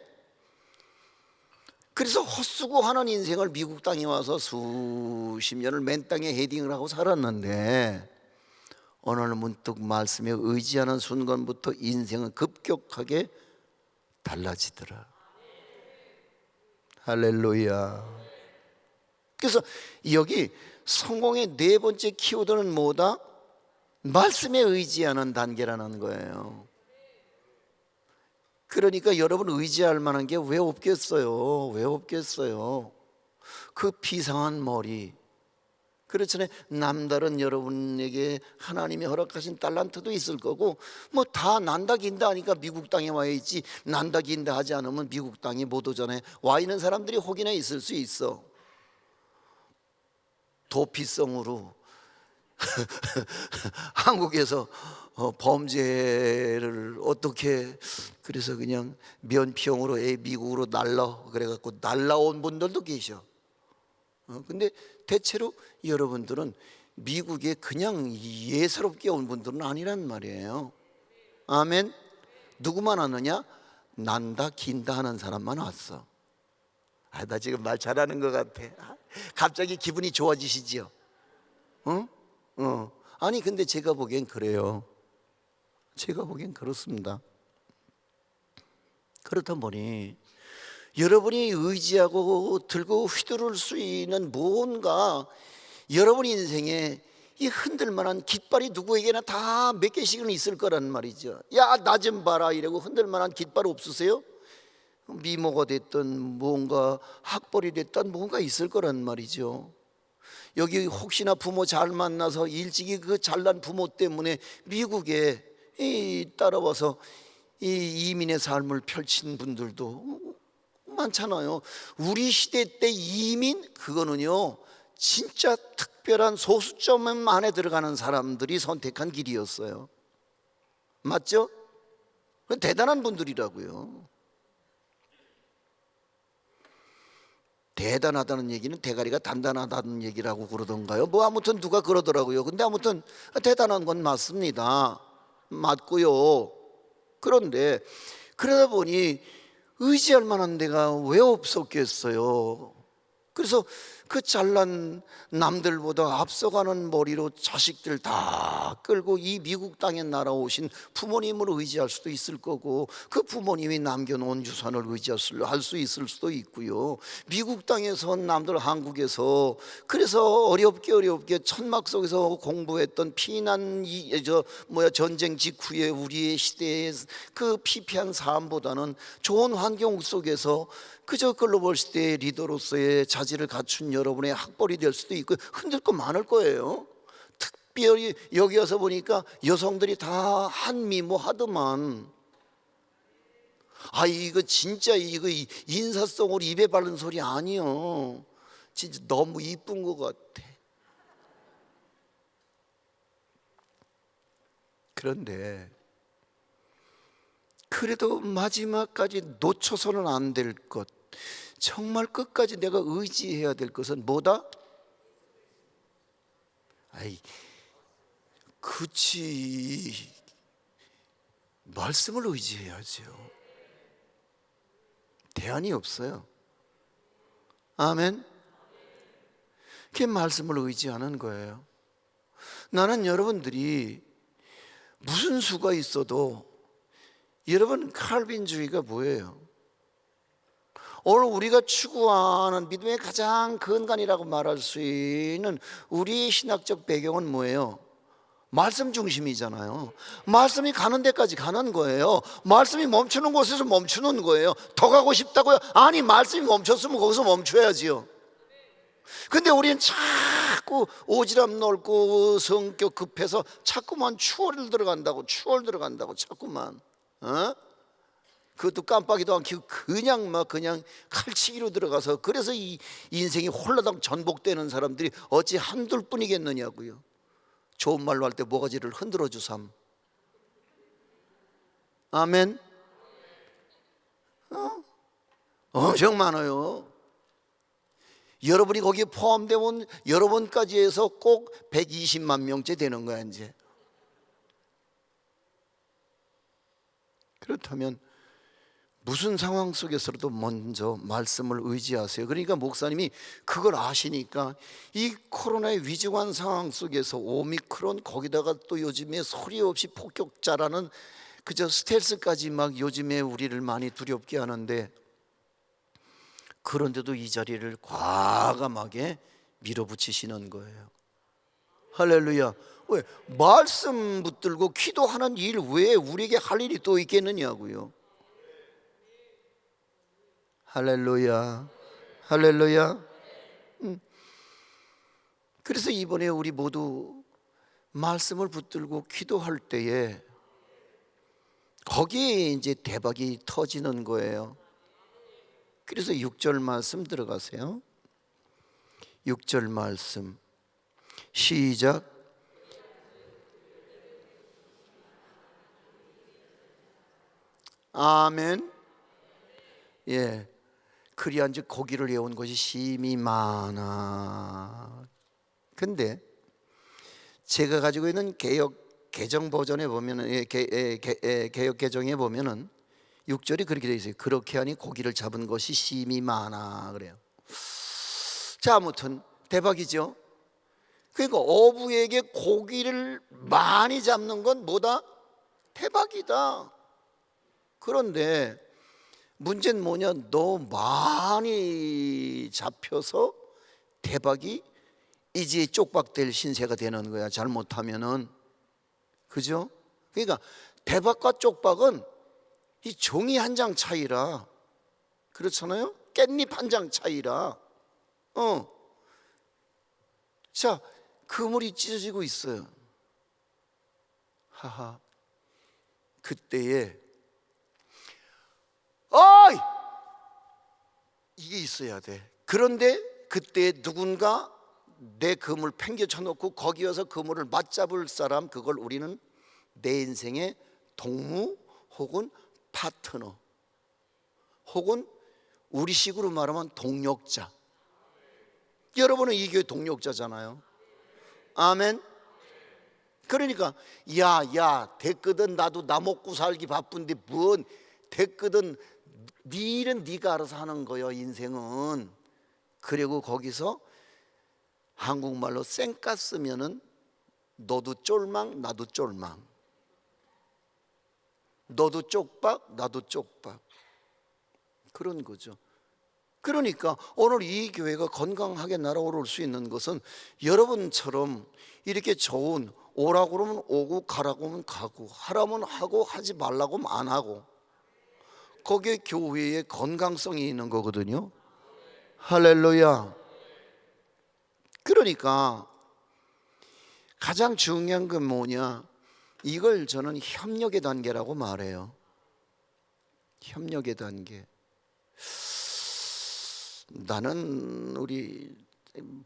그래서 헛수고하는 인생을 미국 땅에 와서 수십 년을 맨 땅에 헤딩을 하고 살았는데 오늘 문득 말씀에 의지하는 순간부터 인생은 급격하게 달라지더라. 할렐루야. 그래서 여기 성공의 네 번째 키워드는 뭐다? 말씀에 의지하는 단계라는 거예요. 그러니까 여러분 의지할 만한 게 왜 없겠어요? 왜 없겠어요? 그 비상한 머리, 그렇잖아요. 남다른 여러분에게 하나님이 허락하신 달란트도 있을 거고 다 난다 긴다 하니까 미국 땅에 와 있지, 난다 긴다 하지 않으면 미국 땅에 못 오잖아요. 와 있는 사람들이 혹이나 있을 수 있어. 도피성으로 한국에서 범죄를 어떻게, 그래서 그냥 면피용으로 미국으로 그래갖고 날라온 분들도 계셔. 근데 대체로 여러분들은 미국에 그냥 예사롭게 온 분들은 아니란 말이에요. 아멘. 누구만 왔느냐? 난다 긴다 하는 사람만 왔어. 나 지금 말 잘하는 것 같아. 갑자기 기분이 좋아지시지요? 아니 근데 제가 보기엔 그래요. 제가 보기엔 그렇습니다. 그렇다 보니 여러분이 의지하고 들고 휘두를 수 있는 뭔가 여러분 인생에 이 흔들만한 깃발이 누구에게나 다 몇 개씩은 있을 거란 말이죠. 야, 나 좀 봐라 이러고 흔들만한 깃발 없으세요? 미모가 됐든 뭔가 학벌이 됐든 뭔가 있을 거란 말이죠. 여기 혹시나 부모 잘 만나서 일찍이 그 잘난 부모 때문에 미국에 따라와서 이 이민의 삶을 펼친 분들도 많잖아요. 우리 시대 때 이민, 그거는요 진짜 특별한 소수점 안에 들어가는 사람들이 선택한 길이었어요. 맞죠? 대단한 분들이라고요. 대단하다는 얘기는 대가리가 단단하다는 얘기라고 그러던가요? 뭐 아무튼 누가 그러더라고요. 근데 아무튼 대단한 건 맞습니다. 맞고요. 그런데 그러다 보니 의지할 만한 데가 왜 없었겠어요? 그래서 그 잘난 남들보다 앞서가는 머리로 자식들 다 끌고 이 미국 땅에 날아오신 부모님을 의지할 수도 있을 거고, 그 부모님이 남겨놓은 유산을 의지할 수 있을 수도 있고요. 미국 땅에서 남들 한국에서 그래서 어렵게 천막 속에서 공부했던 피난 전쟁 직후에 우리의 시대의 그 피폐한 삶보다는 좋은 환경 속에서 그저 글로벌 시대의 리더로서의 자질을 갖춘 여러분의 학벌이 될 수도 있고 흔들 거 많을 거예요. 특별히 여기 와서 보니까 여성들이 다 한미모하더만. 이거 진짜 이거 인사성으로 입에 바른 소리 아니요. 진짜 너무 이쁜 것 같아. 그런데 그래도 마지막까지 놓쳐서는 안 될 것, 정말 끝까지 내가 의지해야 될 것은 뭐다? 그치, 말씀을 의지해야죠. 대안이 없어요. 아멘. 그게 말씀을 의지하는 거예요. 나는 여러분들이 무슨 수가 있어도, 여러분 칼빈주의가 뭐예요? 오늘 우리가 추구하는 믿음의 가장 근간이라고 말할 수 있는 우리의 신학적 배경은 뭐예요? 말씀 중심이잖아요. 말씀이 가는 데까지 가는 거예요. 말씀이 멈추는 곳에서 멈추는 거예요. 더 가고 싶다고요? 아니, 말씀이 멈췄으면 거기서 멈춰야지요. 근데 우리는 자꾸 오지랖 넓고 성격 급해서 자꾸만 추월 들어간다고 자꾸만 그것도 깜빡이도 않고 그냥 칼치기로 들어가서, 그래서 이 인생이 홀라당 전복되는 사람들이 어찌 한둘 뿐이겠느냐고요. 좋은 말로 할 때 모가지를 흔들어 주삼. 아멘. 엄청 많아요. 여러분이 거기에 포함되면 여러분까지 해서 꼭 120만 명째 되는 거야 이제. 그렇다면 무슨 상황 속에서라도 먼저 말씀을 의지하세요. 그러니까 목사님이 그걸 아시니까 이 코로나의 위중한 상황 속에서 오미크론, 거기다가 또 요즘에 소리 없이 폭격자라는 그저 스텔스까지 막 요즘에 우리를 많이 두렵게 하는데, 그런데도 이 자리를 과감하게 밀어붙이시는 거예요. 할렐루야. 왜? 말씀 붙들고 기도하는 일 외에 우리에게 할 일이 또 있겠느냐고요. 할렐루야. 할렐루야. 그래서 이번에 우리 모두 말씀을 붙들고 기도할 때에 거기에 이제 대박이 터지는 거예요. 그래서 6절 말씀 들어가세요. 6절 말씀 시작. 아멘. 예. 그리한즉 고기를 해온 것이 심히 많아. 근데 제가 가지고 있는 개혁 개정 버전에 보면은 개혁 개정에 보면은 6절이 그렇게 되어 있어요. 그렇게 하니 고기를 잡은 것이 심히 많아 그래요. 자, 아무튼 대박이죠. 그러니까 어부에게 고기를 많이 잡는 건 뭐다? 대박이다. 그런데 문제는 뭐냐? 너무 많이 잡혀서 대박이 이제 쪽박될 신세가 되는 거야, 잘못하면은. 그죠? 그러니까 대박과 쪽박은 이 종이 한 장 차이라, 그렇잖아요? 깻잎 한 장 차이라. 자, 그물이 찢어지고 있어요. 하하. 그때에 어이! 이게 있어야 돼. 그런데 그때 누군가 내 그물 팽개쳐 놓고 거기 와서 그물을 맞잡을 사람, 그걸 우리는 내 인생의 동무 혹은 파트너 혹은 우리식으로 말하면 동력자. 여러분은 이 교회 동력자잖아요. 아멘. 그러니까 야 됐거든, 나도 나 먹고 살기 바쁜데 뭔 됐거든, 네 일은 네가 알아서 하는 거요 인생은. 그리고 거기서 한국말로 쌩까 쓰면은 너도 쫄망 나도 쫄망, 너도 쪽박 나도 쪽박, 그런 거죠. 그러니까 오늘 이 교회가 건강하게 날아오를 수 있는 것은 여러분처럼 이렇게 좋은, 오라고 그러면 오고 가라고 하면 가고 하라면 하고 하지 말라고 하면 안 하고, 거기에 교회의 건강성이 있는 거거든요. 할렐루야. 그러니까 가장 중요한 건 뭐냐, 이걸 저는 협력의 단계라고 말해요. 협력의 단계. 나는 우리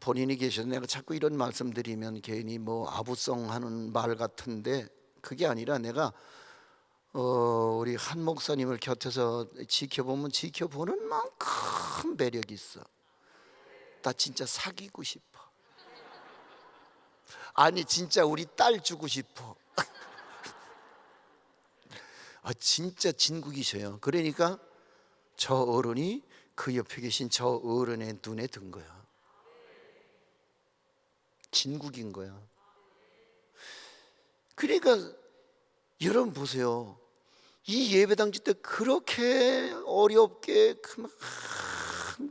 본인이 계셔서 내가 자꾸 이런 말씀드리면 괜히 뭐 아부성 하는 말 같은데, 그게 아니라 내가 우리 한 목사님을 곁에서 지켜보면 지켜보는 만큼 매력이 있어. 나 진짜 사귀고 싶어. 아니 진짜 우리 딸 주고 싶어. 아, 진짜 진국이셔요. 그러니까 저 어른이 그 옆에 계신 저 어른의 눈에 든 거야. 진국인 거야. 그러니까 여러분 보세요. 이 예배당 때 그렇게 어렵게 그만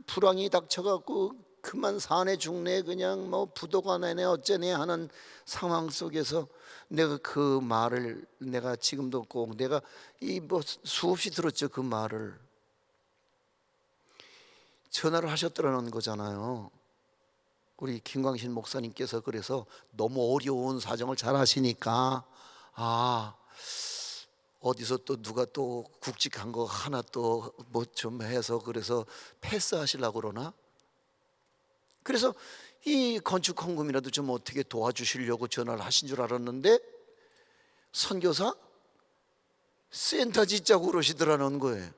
불황이 닥쳐갖고 그만 사내 죽네, 그냥 뭐 부도가 나네 어쩌네 하는 상황 속에서 내가 그 말을, 내가 지금도 꼭 내가 이 뭐 수없이 들었죠. 그 말을 전화를 하셨더라는 거잖아요. 우리 김광신 목사님께서. 그래서 너무 어려운 사정을 잘 아시니까 어디서 또 누가 또 굵직한 거 하나 또 뭐 좀 해서 그래서 패스하시려고 그러나, 그래서 이 건축 헌금이라도 좀 어떻게 도와주시려고 전화를 하신 줄 알았는데 선교사 센터 짓자고 그러시더라는 거예요.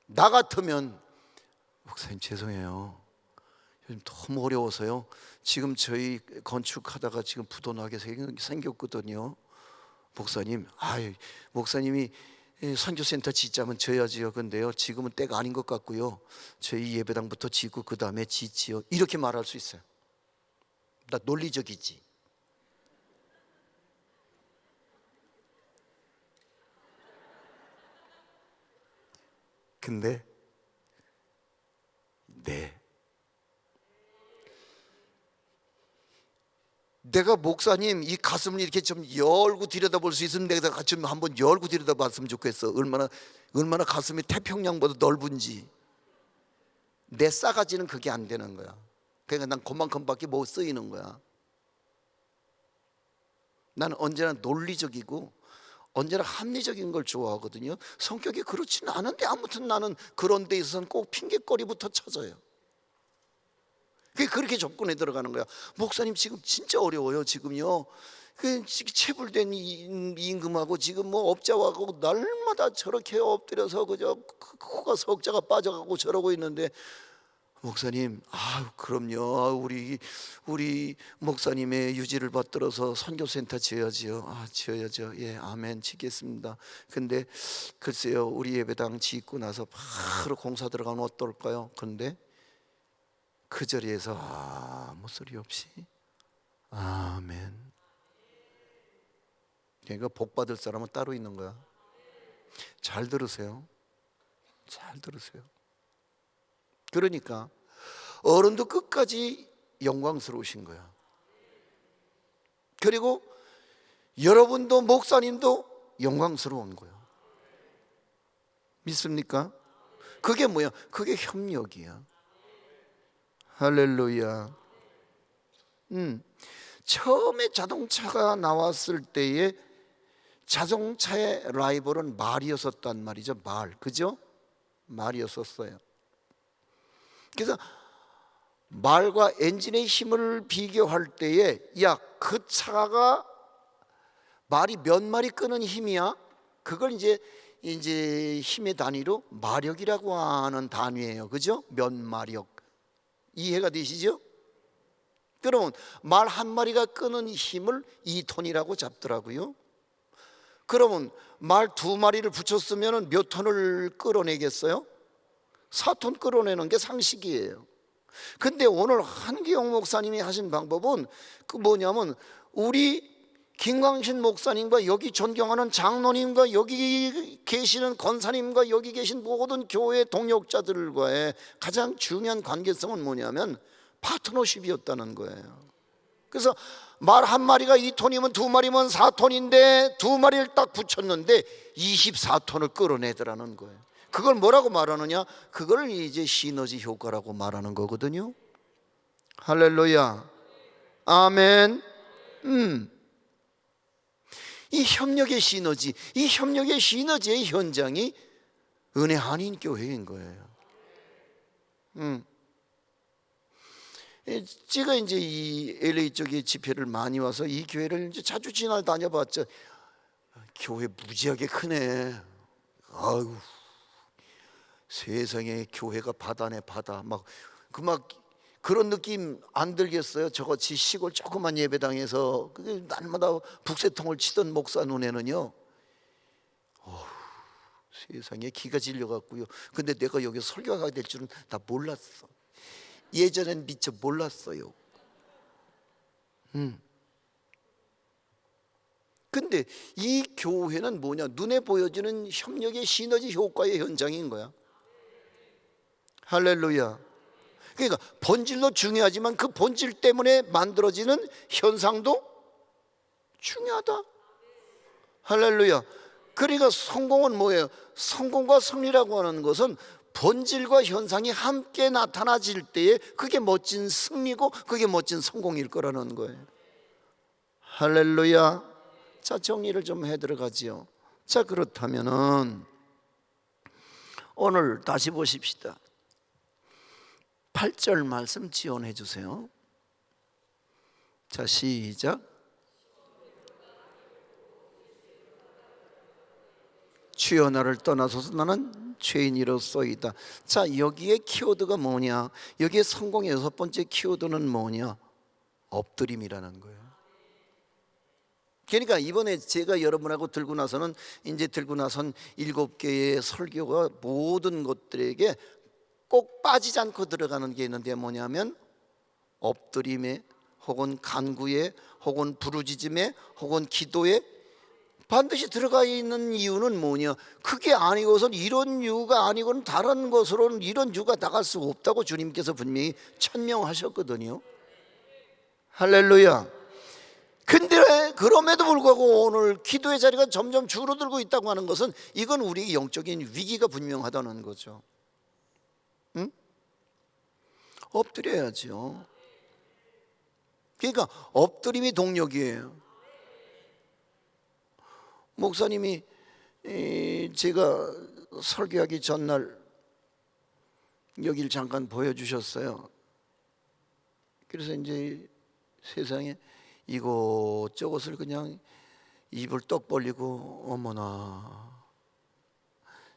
나 같으면 목사님 죄송해요, 요즘 너무 어려워서요, 지금 저희 건축하다가 지금 부도 나게 생겼거든요. 목사님, 목사님이 선교센터 짓자면 져야지요. 근데요 지금은 때가 아닌 것 같고요, 저희 예배당부터 짓고 그 다음에 짓지요. 이렇게 말할 수 있어요. 나 논리적이지. 근데 내가 목사님 이 가슴을 이렇게 좀 열고 들여다볼 수 있으면 내가 좀 한번 열고 들여다봤으면 좋겠어. 얼마나 가슴이 태평양보다 넓은지. 내 싸가지는 그게 안 되는 거야. 그러니까 난 그만큼밖에 못 쓰이는 거야. 나는 언제나 논리적이고 언제나 합리적인 걸 좋아하거든요. 성격이 그렇지는 않은데 아무튼 나는 그런 데 있어서는 꼭 핑계거리부터 찾아요. 그렇게 접근해 들어가는 거야. 목사님 지금 진짜 어려워요. 지금요 그 체불된 임금하고 지금 뭐 업자하고 날마다 저렇게 엎드려서 그저 코가 석자가 빠져가고 저러고 있는데, 목사님 그럼요, 우리 목사님의 유지를 받들어서 선교센터 지어야지요. 지어야죠. 예, 아멘, 짓겠습니다. 근데 글쎄요, 우리 예배당 짓고 나서 바로 공사 들어가면 어떨까요? 근데 그 자리에서 아무 소리 없이 아멘. 그러니까 복 받을 사람은 따로 있는 거야. 잘 들으세요. 잘 들으세요. 그러니까 어른도 끝까지 영광스러우신 거야. 그리고 여러분도 목사님도 영광스러운 거야. 믿습니까? 그게 뭐야? 그게 협력이야. 할렐루야. 처음에 자동차가 나왔을 때에 자동차의 라이벌은 말이었었단 말이죠. 말, 그죠? 말이었었어요. 그래서 말과 엔진의 힘을 비교할 때에 야, 그 차가 말이 몇 마리 끄는 힘이야? 그걸 이제 힘의 단위로 마력이라고 하는 단위예요. 그죠? 몇 마력. 이해가 되시죠? 그러면 말 한 마리가 끄는 힘을 2톤이라고 잡더라고요. 그러면 말 2마리를 붙였으면 몇 톤을 끌어내겠어요? 4톤 끌어내는 게 상식이에요. 근데 오늘 한기영 목사님이 하신 방법은 그 뭐냐면 우리 김광신 목사님과 여기 존경하는 장로님과 여기 계시는 권사님과 여기 계신 모든 교회 동역자들과의 가장 중요한 관계성은 뭐냐면 파트너십이었다는 거예요. 그래서 말 한 마리가 2톤이면 2마리면 4톤인데 2마리를 딱 붙였는데 24톤을 끌어내더라는 거예요. 그걸 뭐라고 말하느냐? 그걸 이제 시너지 효과라고 말하는 거거든요. 할렐루야. 아멘. 이 협력의 시너지, 이 협력의 시너지의 현장이 은혜 한인교회인 거예요. 제가 이제 이 LA 쪽에 집회를 많이 와서 이 교회를 이제 자주 지나다녀봤죠. 교회 무지하게 크네. 아유, 세상에 교회가 바다네 바다. 막 그런 느낌 안 들겠어요? 저같이 시골 조그만 예배당에서 날마다 북새통을 치던 목사 눈에는요, 세상에 기가 질려갖고요. 근데 내가 여기 설교가 될 줄은 다 몰랐어. 예전엔 미처 몰랐어요. 근데 이 교회는 뭐냐? 눈에 보여지는 협력의 시너지 효과의 현장인 거야. 할렐루야. 그러니까 본질도 중요하지만 그 본질 때문에 만들어지는 현상도 중요하다. 할렐루야. 그러니까 성공은 뭐예요? 성공과 승리라고 하는 것은 본질과 현상이 함께 나타나질 때에 그게 멋진 승리고 그게 멋진 성공일 거라는 거예요. 할렐루야. 자, 정리를 좀 해 들어가지요. 자, 그렇다면은 오늘 다시 보십시다. 8절 말씀 지원해 주세요. 자, 시작. 주여 나를 떠나소서 나는 죄인이로소이다. 자, 여기에 키워드가 뭐냐? 여기에 성공의 6번째 키워드는 뭐냐? 엎드림이라는 거예요. 그러니까 이번에 제가 여러분하고 들고 나서는 이제 들고 나선 7개의 설교가 모든 것들에게 꼭 빠지지 않고 들어가는 게 있는데 뭐냐면 엎드림에 혹은 간구에 혹은 부르짖음에 혹은 기도에 반드시 들어가 있는 이유는 뭐냐? 그게 아니고선 이런 이유가 아니고는 다른 것으로는 이런 이유가 나갈 수 없다고 주님께서 분명히 천명하셨거든요. 할렐루야. 근데 그럼에도 불구하고 오늘 기도의 자리가 점점 줄어들고 있다고 하는 것은 이건 우리의 영적인 위기가 분명하다는 거죠. 응? 엎드려야죠. 그러니까 엎드림이 동력이에요. 목사님이 제가 설교하기 전날 여기를 잠깐 보여주셨어요. 그래서 이제 세상에 이곳저곳을 그냥 입을 떡 벌리고 어머나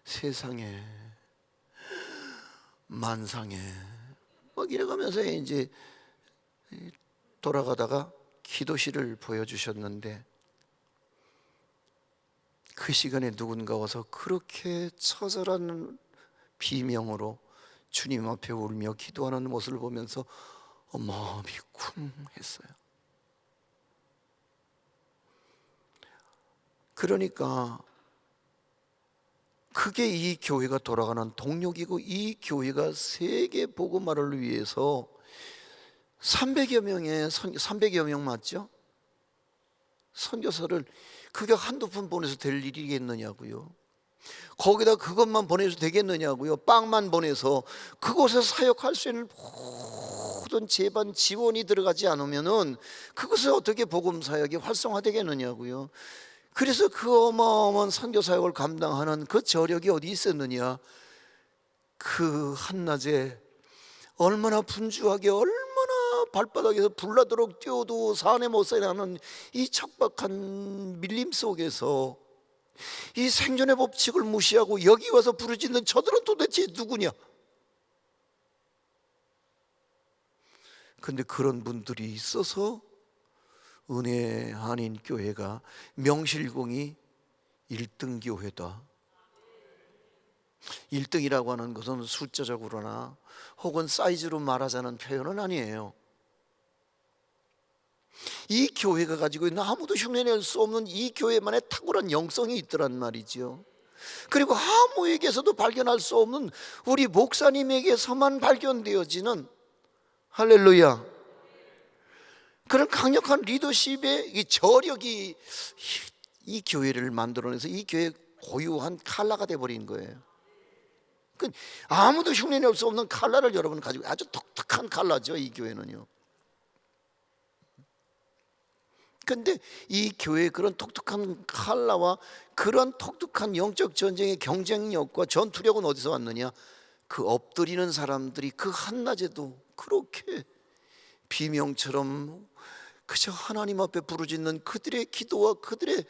세상에 만상에 막 이래가면서 이제 돌아가다가 기도실을 보여주셨는데 그 시간에 누군가 와서 그렇게 처절한 비명으로 주님 앞에 울며 기도하는 모습을 보면서 마음이 쿵했어요. 그러니까 그게 이 교회가 돌아가는 동력이고 이 교회가 세계 복음화를 위해서 300여 명 맞죠? 선교사를 그게 한두 푼 보내서 될 일이겠느냐고요. 거기다 그것만 보내서 되겠느냐고요. 빵만 보내서 그곳에서 사역할 수 있는 모든 재반 지원이 들어가지 않으면은 그것을 어떻게 복음 사역이 활성화되겠느냐고요. 그래서 그 어마어마한 선교 사역을 감당하는 그 저력이 어디 있었느냐? 그 한낮에 얼마나 분주하게, 얼마나 발바닥에서 불나도록 뛰어도 산에 못 살아나는 이 척박한 밀림 속에서 이 생존의 법칙을 무시하고 여기 와서 부르짖는 저들은 도대체 누구냐? 근데 그런 분들이 있어서 은혜 한인교회가 명실공히 1등 교회다. 1등이라고 하는 것은 숫자적으로나 혹은 사이즈로 말하자는 표현은 아니에요. 이 교회가 가지고 있는 아무도 흉내낼 수 없는 이 교회만의 탁월한 영성이 있더란 말이죠. 그리고 아무에게서도 발견할 수 없는 우리 목사님에게서만 발견되어지는, 할렐루야, 그런 강력한 리더십의 이 저력이 이 교회를 만들어내서 이 교회의 고유한 칼라가 돼버린 거예요. 아무도 흉내낼 수 없는 칼라를 여러분 가지고, 아주 독특한 칼라죠, 이 교회는요. 근데 이 교회의 그런 독특한 칼라와 그런 독특한 영적 전쟁의 경쟁력과 전투력은 어디서 왔느냐? 그 엎드리는 사람들이 그 한낮에도 그렇게 비명처럼 그저 하나님 앞에 부르짖는 그들의 기도와 그들의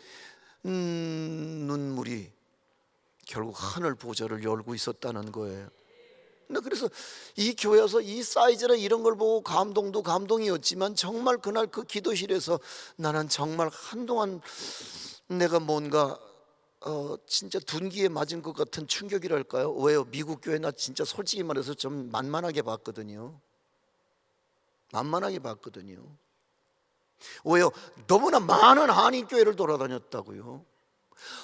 눈물이 결국 하늘 보좌를 열고 있었다는 거예요. 그래서 이 교회에서 이 사이즈나 이런 걸 보고 감동도 감동이었지만, 정말 그날 그 기도실에서 나는 정말 한동안 내가 뭔가 진짜 둔기에 맞은 것 같은 충격이랄까요? 왜요? 미국 교회 나 진짜 솔직히 말해서 좀 만만하게 봤거든요. 만만하게 봤거든요. 왜요? 너무나 많은 한인교회를 돌아다녔다고요.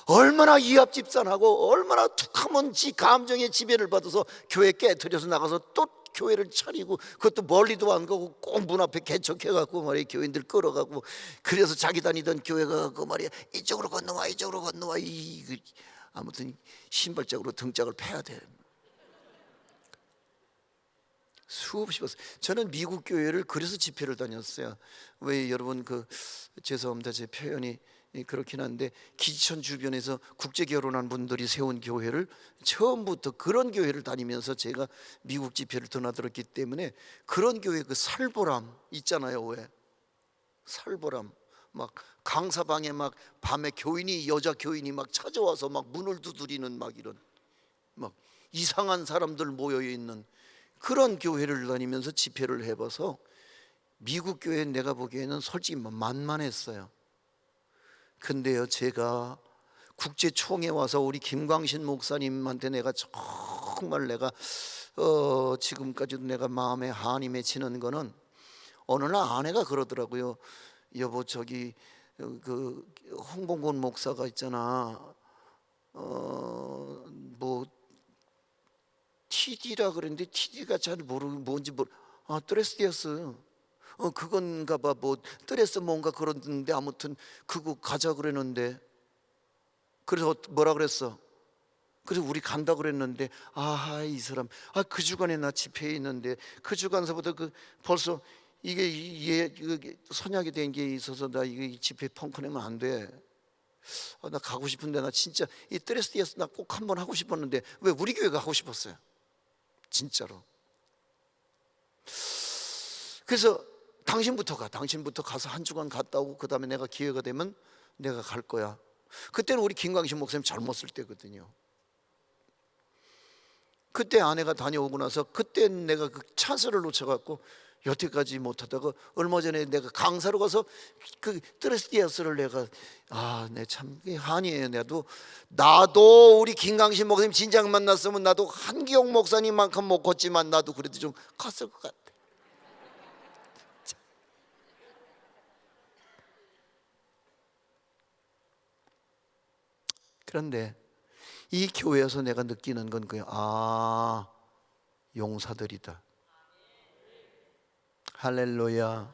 얼마나 이합 집산하고 얼마나 툭하면 지 감정의 지배를 받아서 교회 깨트려서 나가서 또 교회를 차리고, 그것도 멀리도 안 가고 꼭 문 앞에 개척해갖고 말이야 교인들 끌어가고, 그래서 자기 다니던 교회가 그 말이야 이쪽으로 건너와 이쪽으로 건너와, 아무튼 신발짝으로 등짝을 패야 돼. 수없이 봤어요. 저는 미국 교회를 그래서 집회를 다녔어요. 왜 여러분 죄송합니다, 제 표현이 그렇긴 한데, 기지천 주변에서 국제 결혼한 분들이 세운 교회를 처음부터 그런 교회를 다니면서 제가 미국 집회를 드나들었기 때문에 그런 교회 그 살보람 있잖아요. 왜? 살보람, 막 강사방에 막 밤에 여자 교인이 막 찾아와서 막 문을 두드리는 막 이런 막 이상한 사람들 모여 있는 그런 교회를 다니면서 집회를 해봐서 미국 교회 내가 보기에는 솔직히 만만했어요. 근데요, 제가 국제총회 와서 우리 김광신 목사님한테 내가 정말 지금까지도 내가 마음에 한이 맺히는 거는, 어느 날 아내가 그러더라고요. 여보, 저기 그 홍봉곤 목사가 있잖아, 뭐 TD라 그랬는데 TD가 잘 모르고 뭔지 트레스디아스, 그건가 봐. 뭐 트레스 뭔가 그러는데 아무튼 그거 가자 그랬는데, 그래서 뭐라 그랬어? 그래서 우리 간다 그랬는데, 이 사람 그 주간에 나 집회에 있는데 그 주간서부터 벌써 이게 선약이 된 게 있어서 나 이 집회 펑크 내면 안 돼. 나 가고 싶은데, 나 진짜 이 트레스디아스 나 꼭 한번 하고 싶었는데, 왜 우리 교회가 하고 싶었어요, 진짜로. 그래서 당신부터 가서 한 주간 갔다 오고 그 다음에 내가 기회가 되면 내가 갈 거야. 그때는 우리 김광신 목사님 젊었을 때거든요. 그때 아내가 다녀오고 나서 그때 내가 그 찬스를 놓쳐갖고 여태까지 못하다가 얼마 전에 내가 강사로 가서 그 트레스디아스를 내가 내 참 한이에요. 나도 우리 김광신 목사님 진작 만났으면 나도 한기용 목사님만큼 못 걷지만 나도 그래도 좀 갔을 것 같아. 그런데 이 교회에서 내가 느끼는 건 용사들이다. 할렐루야.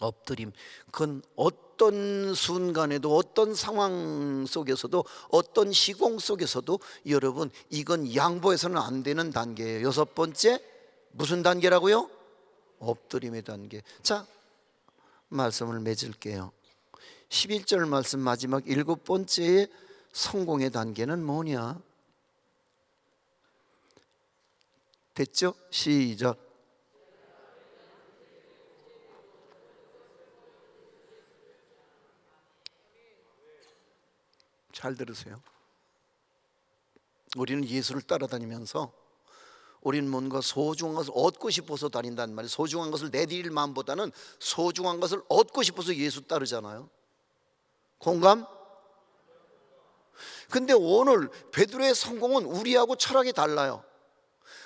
엎드림, 그건 어떤 순간에도, 어떤 상황 속에서도, 어떤 시공 속에서도 여러분, 이건 양보해서는 안 되는 단계예요. 6번째, 무슨 단계라고요? 엎드림의 단계. 자, 말씀을 맺을게요. 11절 말씀 마지막 7번째의 성공의 단계는 뭐냐? 됐죠? 시작. 잘 들으세요. 우리는 예수를 따라다니면서 우리는 뭔가 소중한 것을 얻고 싶어서 다닌단 말이에요. 소중한 것을 내드릴 마음보다는 소중한 것을 얻고 싶어서 예수 따르잖아요. 공감? 근데 오늘 베드로의 성공은 우리하고 철학이 달라요.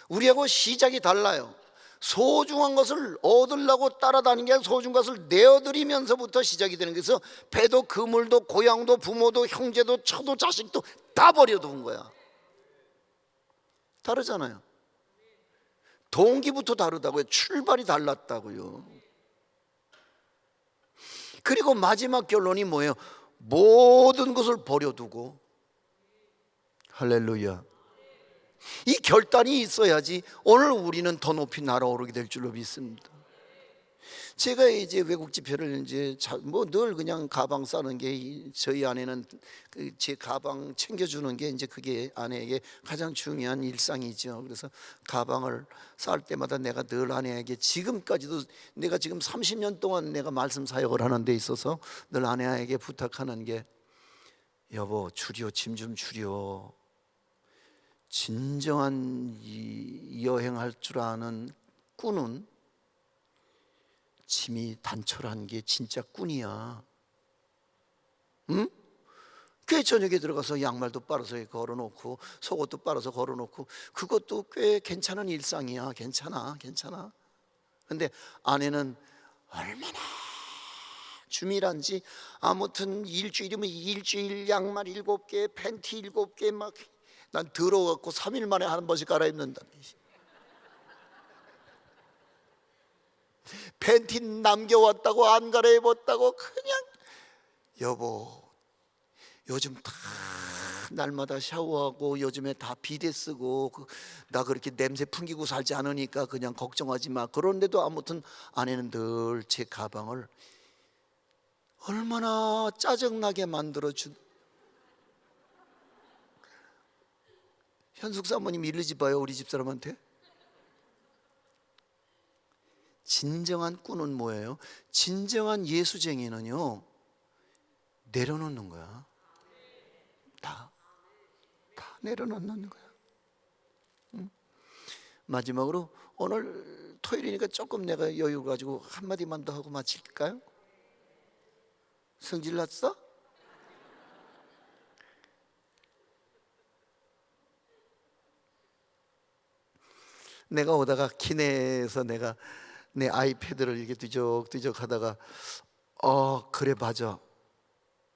우리하고 시작이 달라요. 소중한 것을 얻으려고 따라다니는 게 아니라 소중한 것을 내어드리면서부터 시작이 되는 거예요. 그래서 배도 그물도 고향도 부모도 형제도 처도 자식도 다 버려둔 거야. 다르잖아요. 동기부터 다르다고요. 출발이 달랐다고요. 그리고 마지막 결론이 뭐예요? 모든 것을 버려두고. 할렐루야. 이 결단이 있어야지 오늘 우리는 더 높이 날아오르게 될 줄로 믿습니다. 제가 이제 외국 집회를 이제 뭐 늘 그냥 가방 싸는 게 저희 아내는 제 가방 챙겨주는 게 이제 그게 아내에게 가장 중요한 일상이죠. 그래서 가방을 쌀 때마다 내가 늘 아내에게 지금까지도 내가 지금 30년 동안 내가 말씀 사역을 하는 데 있어서 늘 아내에게 부탁하는 게 여보 줄여 짐 좀 줄여. 진정한 이 여행할 줄 아는 꾼은 짐이 단촐한 게 진짜 꾼이야. 응? 꽤 저녁에 들어가서 양말도 빨아서 걸어놓고 속옷도 빨아서 걸어놓고 그것도 꽤 괜찮은 일상이야. 괜찮아. 근데 아내는 얼마나 주밀한지 아무튼 일주일이면 일주일 양말 7개 팬티 7개 막 난 더러워갖고 3일 만에 한 번씩 갈아입는다. 팬티 남겨왔다고 안 갈아입었다고 그냥 여보 요즘 다 날마다 샤워하고 요즘에 다 비데 쓰고 나 그렇게 냄새 풍기고 살지 않으니까 그냥 걱정하지 마. 그런데도 아무튼 아내는 늘 제 가방을 얼마나 짜증나게 만들어준. 현숙 사모님 이러지 봐요 우리 집사람한테. 진정한 꾼은 뭐예요? 진정한 예수쟁이는요 내려놓는 거야. 다 내려놓는 거야. 응? 마지막으로 오늘 토요일이니까 조금 내가 여유 가지고 한마디만 더 하고 마칠까요? 성질 났어? 내가 오다가 기내에서 내가 내 아이패드를 이렇게 뒤적뒤적 하다가 그래 맞아.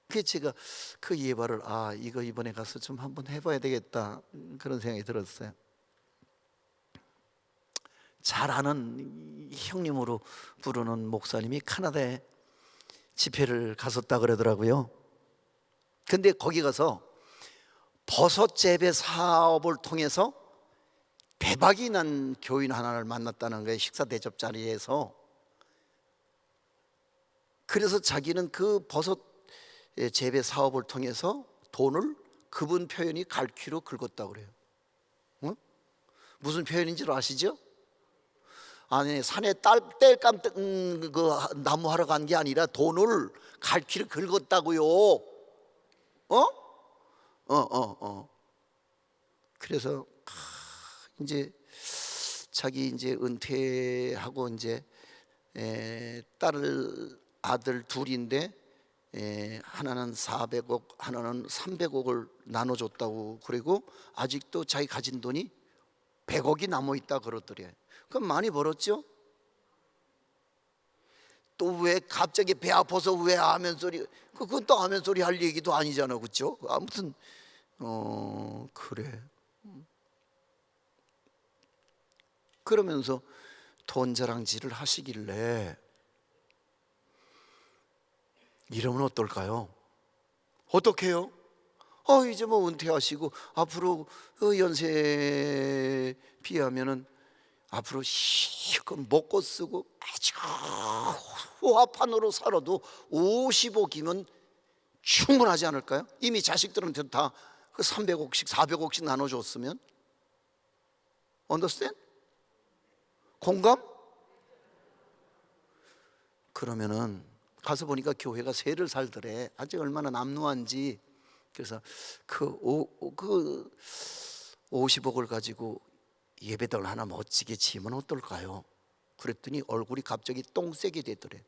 그게 제가 그 예발을 이거 이번에 가서 좀 한번 해봐야 되겠다 그런 생각이 들었어요. 잘 아는 형님으로 부르는 목사님이 카나다에 집회를 갔었다 그러더라고요. 근데 거기 가서 버섯 재배 사업을 통해서 대박이 난 교인 하나를 만났다는 거예요. 식사 대접 자리에서. 그래서 자기는 그 버섯 재배 사업을 통해서 돈을 그분 표현이 갈퀴로 긁었다고 그래요. 응? 무슨 표현인지 아시죠? 아니 산에 땔감 그 나무 하러 간 게 아니라 돈을 갈퀴로 긁었다고요. 그래서 이제 자기 이제 은퇴하고 이제 아들 둘인데 하나는 400억 하나는 300억을 나눠줬다고. 그리고 아직도 자기 가진 돈이 100억이 남아있다 그러더래요. 그럼 많이 벌었죠? 또 왜 갑자기 배 아파서 왜 아멘 소리, 그건 또 아멘 소리 할 얘기도 아니잖아, 그렇죠? 아무튼 그래. 그러면서 돈 자랑질을 하시길래 이러면 어떨까요? 어떻게 해요? 이제 뭐 은퇴하시고 앞으로 연세에 비하면은 앞으로 실컷 먹고 쓰고 아주 호화판으로 살아도 55기면 충분하지 않을까요? 이미 자식들한테 다 300억씩 400억씩 나눠줬으면. Understand? 공감? 그러면은 가서 보니까 교회가 세를 살더래. 아직 얼마나 남루한지. 그래서 그 50억을 가지고 예배당을 하나 멋지게 지으면 어떨까요? 그랬더니 얼굴이 갑자기 똥새게 되더래.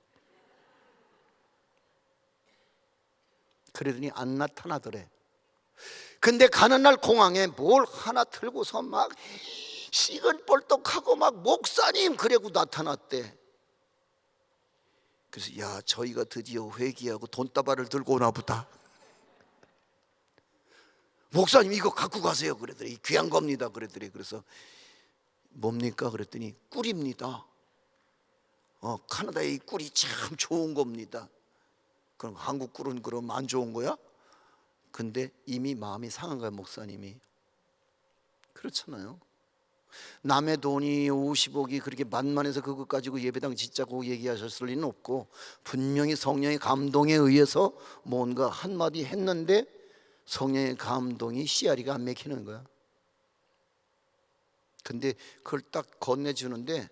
그러더니 안 나타나더래. 근데 가는 날 공항에 뭘 하나 들고서 막 시근벌떡하고 막 목사님 그래고 나타났대. 그래서 야, 저희가 드디어 회개하고 돈다발을 들고 오나 보다. 목사님 이거 갖고 가세요 그랬더니 귀한 겁니다 그랬더니. 그래서 뭡니까 그랬더니 꿀입니다. 카나다의 꿀이 참 좋은 겁니다. 그럼 한국 꿀은 그럼 안 좋은 거야? 근데 이미 마음이 상한 거야 목사님이. 그렇잖아요. 남의 돈이 50억이 그렇게 만만해서 그것 가지고 예배당 짓자고 얘기하셨을 리는 없고, 분명히 성령의 감동에 의해서 뭔가 한마디 했는데 성령의 감동이 씨알이가 안 맥히는 거야. 근데 그걸 딱 건네주는데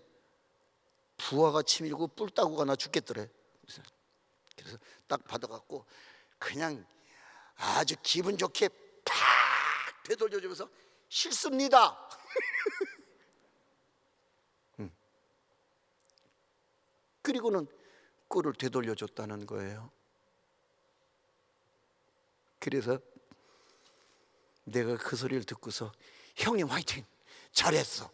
부하가 치밀고 뿔따구가 나 죽겠더래. 그래서 딱 받아갖고 그냥 아주 기분 좋게 팍 되돌려주면서 싫습니다. 그리고는 꿀을 되돌려줬다는 거예요. 그래서 내가 그 소리를 듣고서 형님 화이팅 잘했어.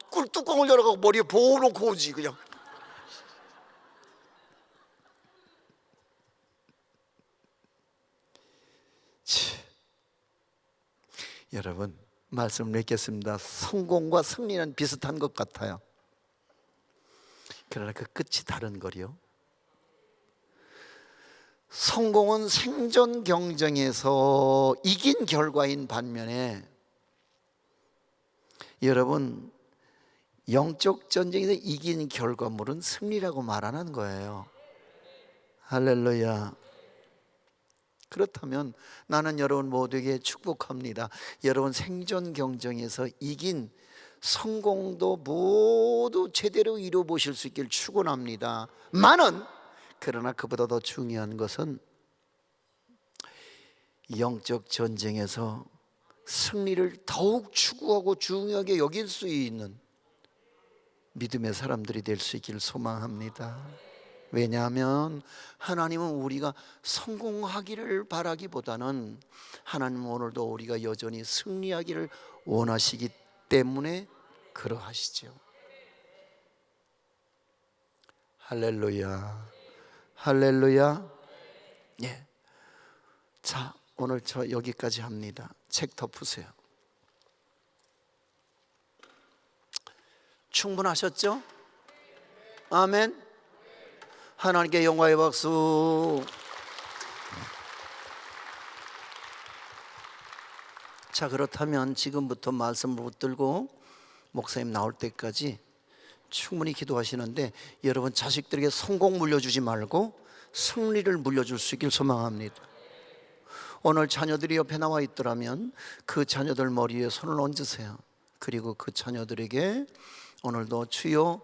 꿀 뚜껑을 열어가고 머리에 부어놓고 오지 그냥. 여러분 말씀 맺겠습니다. 성공과 승리는 비슷한 것 같아요. 그러나 그 끝이 다른 거리요. 성공은 생존 경쟁에서 이긴 결과인 반면에 여러분 영적 전쟁에서 이긴 결과물은 승리라고 말하는 거예요. 할렐루야. 그렇다면 나는 여러분 모두에게 축복합니다. 여러분 생존 경쟁에서 이긴 성공도 모두 제대로 이루어보실 수 있길 축원합니다. 그러나 그보다 더 중요한 것은 영적 전쟁에서 승리를 더욱 추구하고 중요하게 여길 수 있는 믿음의 사람들이 될 수 있기를 소망합니다. 왜냐하면 하나님은 우리가 성공하기를 바라기보다는 하나님은 오늘도 우리가 여전히 승리하기를 원하시기 때문에 그러하시죠. 할렐루야, 할렐루야. 예. 자, 오늘 저 여기까지 합니다. 책 덮으세요. 충분하셨죠? 아멘. 하나님께 영광의 박수. 자, 그렇다면 지금부터 말씀을 붙들고 목사님 나올 때까지 충분히 기도하시는데, 여러분 자식들에게 성공 물려주지 말고 승리를 물려줄 수 있길 소망합니다. 오늘 자녀들이 옆에 나와 있더라면 그 자녀들 머리에 손을 얹으세요. 그리고 그 자녀들에게 오늘도 주여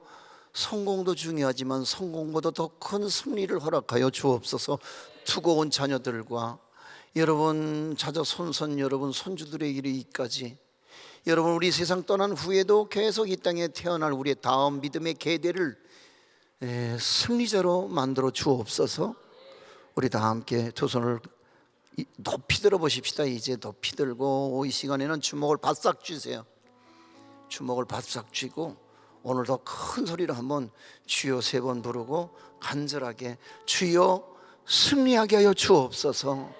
성공도 중요하지만 성공보다 더 큰 승리를 허락하여 주옵소서. 두고 온 자녀들과 여러분 자자손손 여러분 손주들의 이르기까지, 여러분 우리 세상 떠난 후에도 계속 이 땅에 태어날 우리의 다음 믿음의 계대를 승리자로 만들어 주옵소서. 우리 다 함께 두 손을 높이 들어 보십시다. 이제 높이 들고 이 시간에는 주먹을 바싹 쥐세요. 주먹을 바싹 쥐고 오늘도 큰 소리로 한번 주여 3번 부르고 간절하게 주여 승리하게 하여 주옵소서.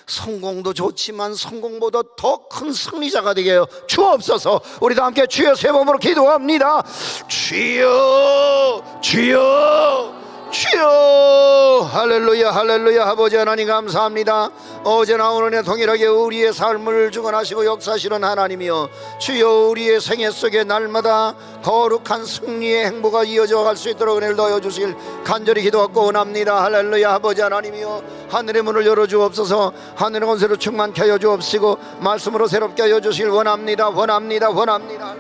성공도 좋지만 성공보다 더 큰 승리자가 되게 하여 주옵소서. 우리 다 함께 주여 3번으로 기도합니다. 주여 주여 주여 할렐루야 할렐루야. 아버지 하나님 감사합니다. 어제나 오늘에 동일하게 우리의 삶을 주관하시고 역사하시는 하나님이여, 주여 우리의 생애 속에 날마다 거룩한 승리의 행보가 이어져 갈 수 있도록 은혜를 더하여 주시길 간절히 기도하고 원합니다. 할렐루야. 아버지 하나님이여, 하늘의 문을 열어주옵소서. 하늘의 권세로 충만케 하여 주옵시고 말씀으로 새롭게 하여 주시길 원합니다. 원합니다. 원합니다.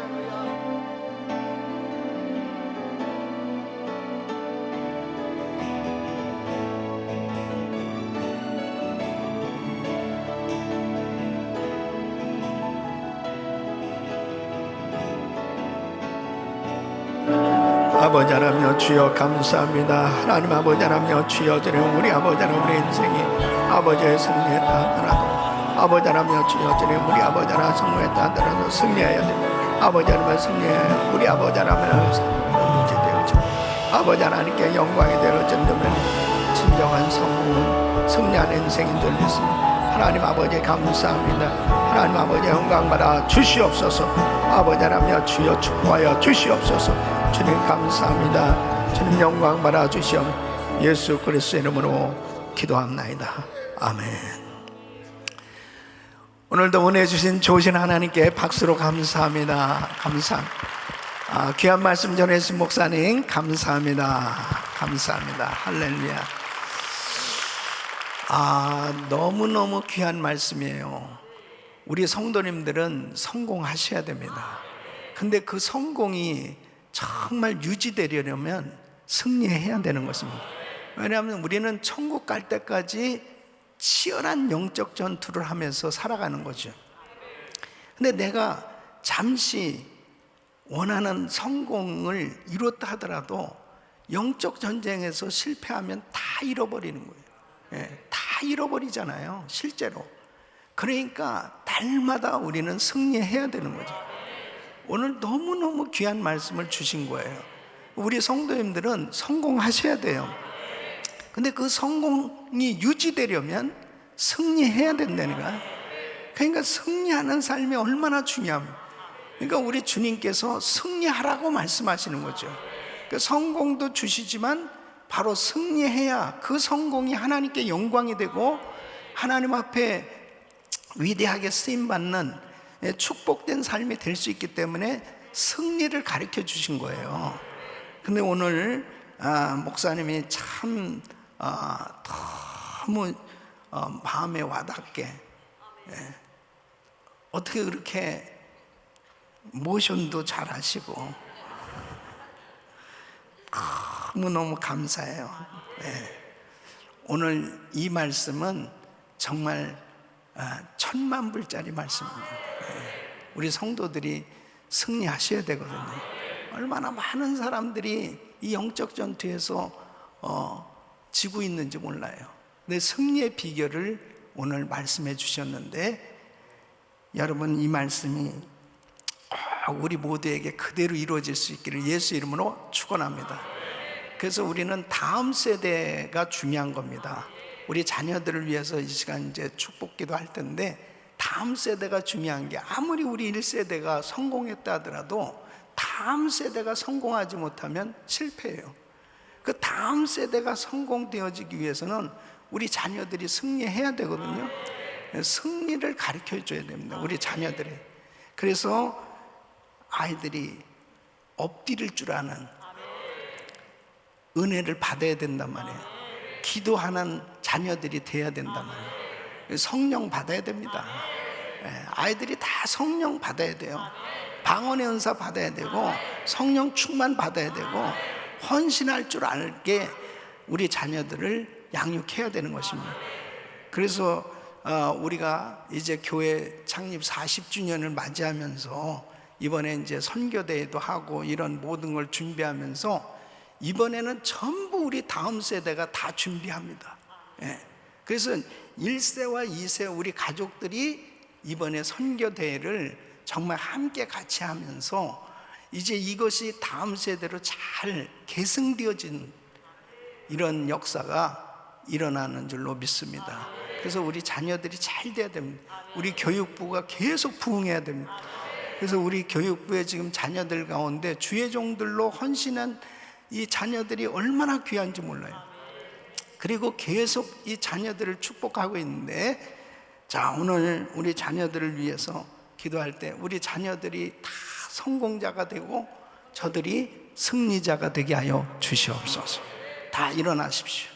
아버지 하나님 주여 감사합니다. 하나님 아버지 하나님 주여 주님, 우리 아버지 하나님 우리 인생이 아버지의 승리했다 하더라도, 아버지 하나님 주여 주님, 우리 아버지 하나님 성공했다 하더라도 승리해야 됩니다. 아버지 하나님 승리해 우리 아버지 하나님 유지되어져 아버지 하나님께 영광이 되어진다면 진정한 성공은 승리한 인생인 줄 믿습니다. 하나님 아버지 감사합니다. 하나님 아버지 영광 받아 주시옵소서. 아버지 하나님 주여 축복하여 주시옵소서. 주님 감사합니다. 주님 영광 받아 주시옵소서. 예수 그리스도의 이름으로 기도합나이다. 아멘. 오늘도 은혜 주신 좋으신 하나님께 박수로 감사합니다. 감사합니다. 귀한 말씀 전해주신 목사님 감사합니다. 감사합니다. 할렐루야. 너무너무 귀한 말씀이에요. 우리 성도님들은 성공하셔야 됩니다. 근데 그 성공이 정말 유지되려면 승리해야 되는 것입니다. 왜냐하면 우리는 천국 갈 때까지 치열한 영적 전투를 하면서 살아가는 거죠. 근데 내가 잠시 원하는 성공을 이뤘다 하더라도 영적 전쟁에서 실패하면 다 잃어버리는 거예요. 다 잃어버리잖아요, 실제로. 그러니까 날마다 우리는 승리해야 되는 거죠. 오늘 너무너무 귀한 말씀을 주신 거예요. 우리 성도님들은 성공하셔야 돼요. 근데 그 성공이 유지되려면 승리해야 된다는 거야. 그러니까 승리하는 삶이 얼마나 중요합니까? 그러니까 우리 주님께서 승리하라고 말씀하시는 거죠. 그러니까 성공도 주시지만 바로 승리해야 그 성공이 하나님께 영광이 되고 하나님 앞에 위대하게 쓰임받는 축복된 삶이 될 수 있기 때문에 승리를 가르쳐 주신 거예요. 근데 오늘 목사님이 참 너무 마음에 와닿게, 어떻게 그렇게 모션도 잘 하시고 너무너무 감사해요. 오늘 이 말씀은 정말 10,000,000불짜리 말씀입니다. 우리 성도들이 승리하셔야 되거든요. 얼마나 많은 사람들이 이 영적 전투에서 지고 있는지 몰라요. 근데 승리의 비결을 오늘 말씀해 주셨는데, 여러분 이 말씀이 우리 모두에게 그대로 이루어질 수 있기를 예수 이름으로 축원합니다. 그래서 우리는 다음 세대가 중요한 겁니다. 우리 자녀들을 위해서 이 시간 이제 축복기도 할 텐데, 다음 세대가 중요한 게, 아무리 우리 1세대가 성공했다 하더라도 다음 세대가 성공하지 못하면 실패해요. 그 다음 세대가 성공되어지기 위해서는 우리 자녀들이 승리해야 되거든요. 승리를 가르쳐 줘야 됩니다, 우리 자녀들이. 그래서 아이들이 엎드릴 줄 아는 은혜를 받아야 된단 말이에요. 기도하는 자녀들이 돼야 된단 말이에요. 성령 받아야 됩니다. 아이들이 다 성령 받아야 돼요. 방언의 은사 받아야 되고 성령 충만 받아야 되고 헌신할 줄 알게 우리 자녀들을 양육해야 되는 것입니다. 그래서 우리가 이제 교회 창립 40주년을 맞이하면서 이번에 이제 선교대회도 하고 이런 모든 걸 준비하면서 이번에는 전부 우리 다음 세대가 다 준비합니다. 그래서 1세와 2세 우리 가족들이 이번에 선교대회를 정말 함께 같이 하면서 이제 이것이 다음 세대로 잘 계승되어진 이런 역사가 일어나는 줄로 믿습니다. 그래서 우리 자녀들이 잘 돼야 됩니다. 우리 교육부가 계속 부흥해야 됩니다. 그래서 우리 교육부에 지금 자녀들 가운데 주의 종들로 헌신한 이 자녀들이 얼마나 귀한지 몰라요. 그리고 계속 이 자녀들을 축복하고 있는데, 자, 오늘 우리 자녀들을 위해서 기도할 때 우리 자녀들이 다 성공자가 되고 저들이 승리자가 되게 하여 주시옵소서. 다 일어나십시오.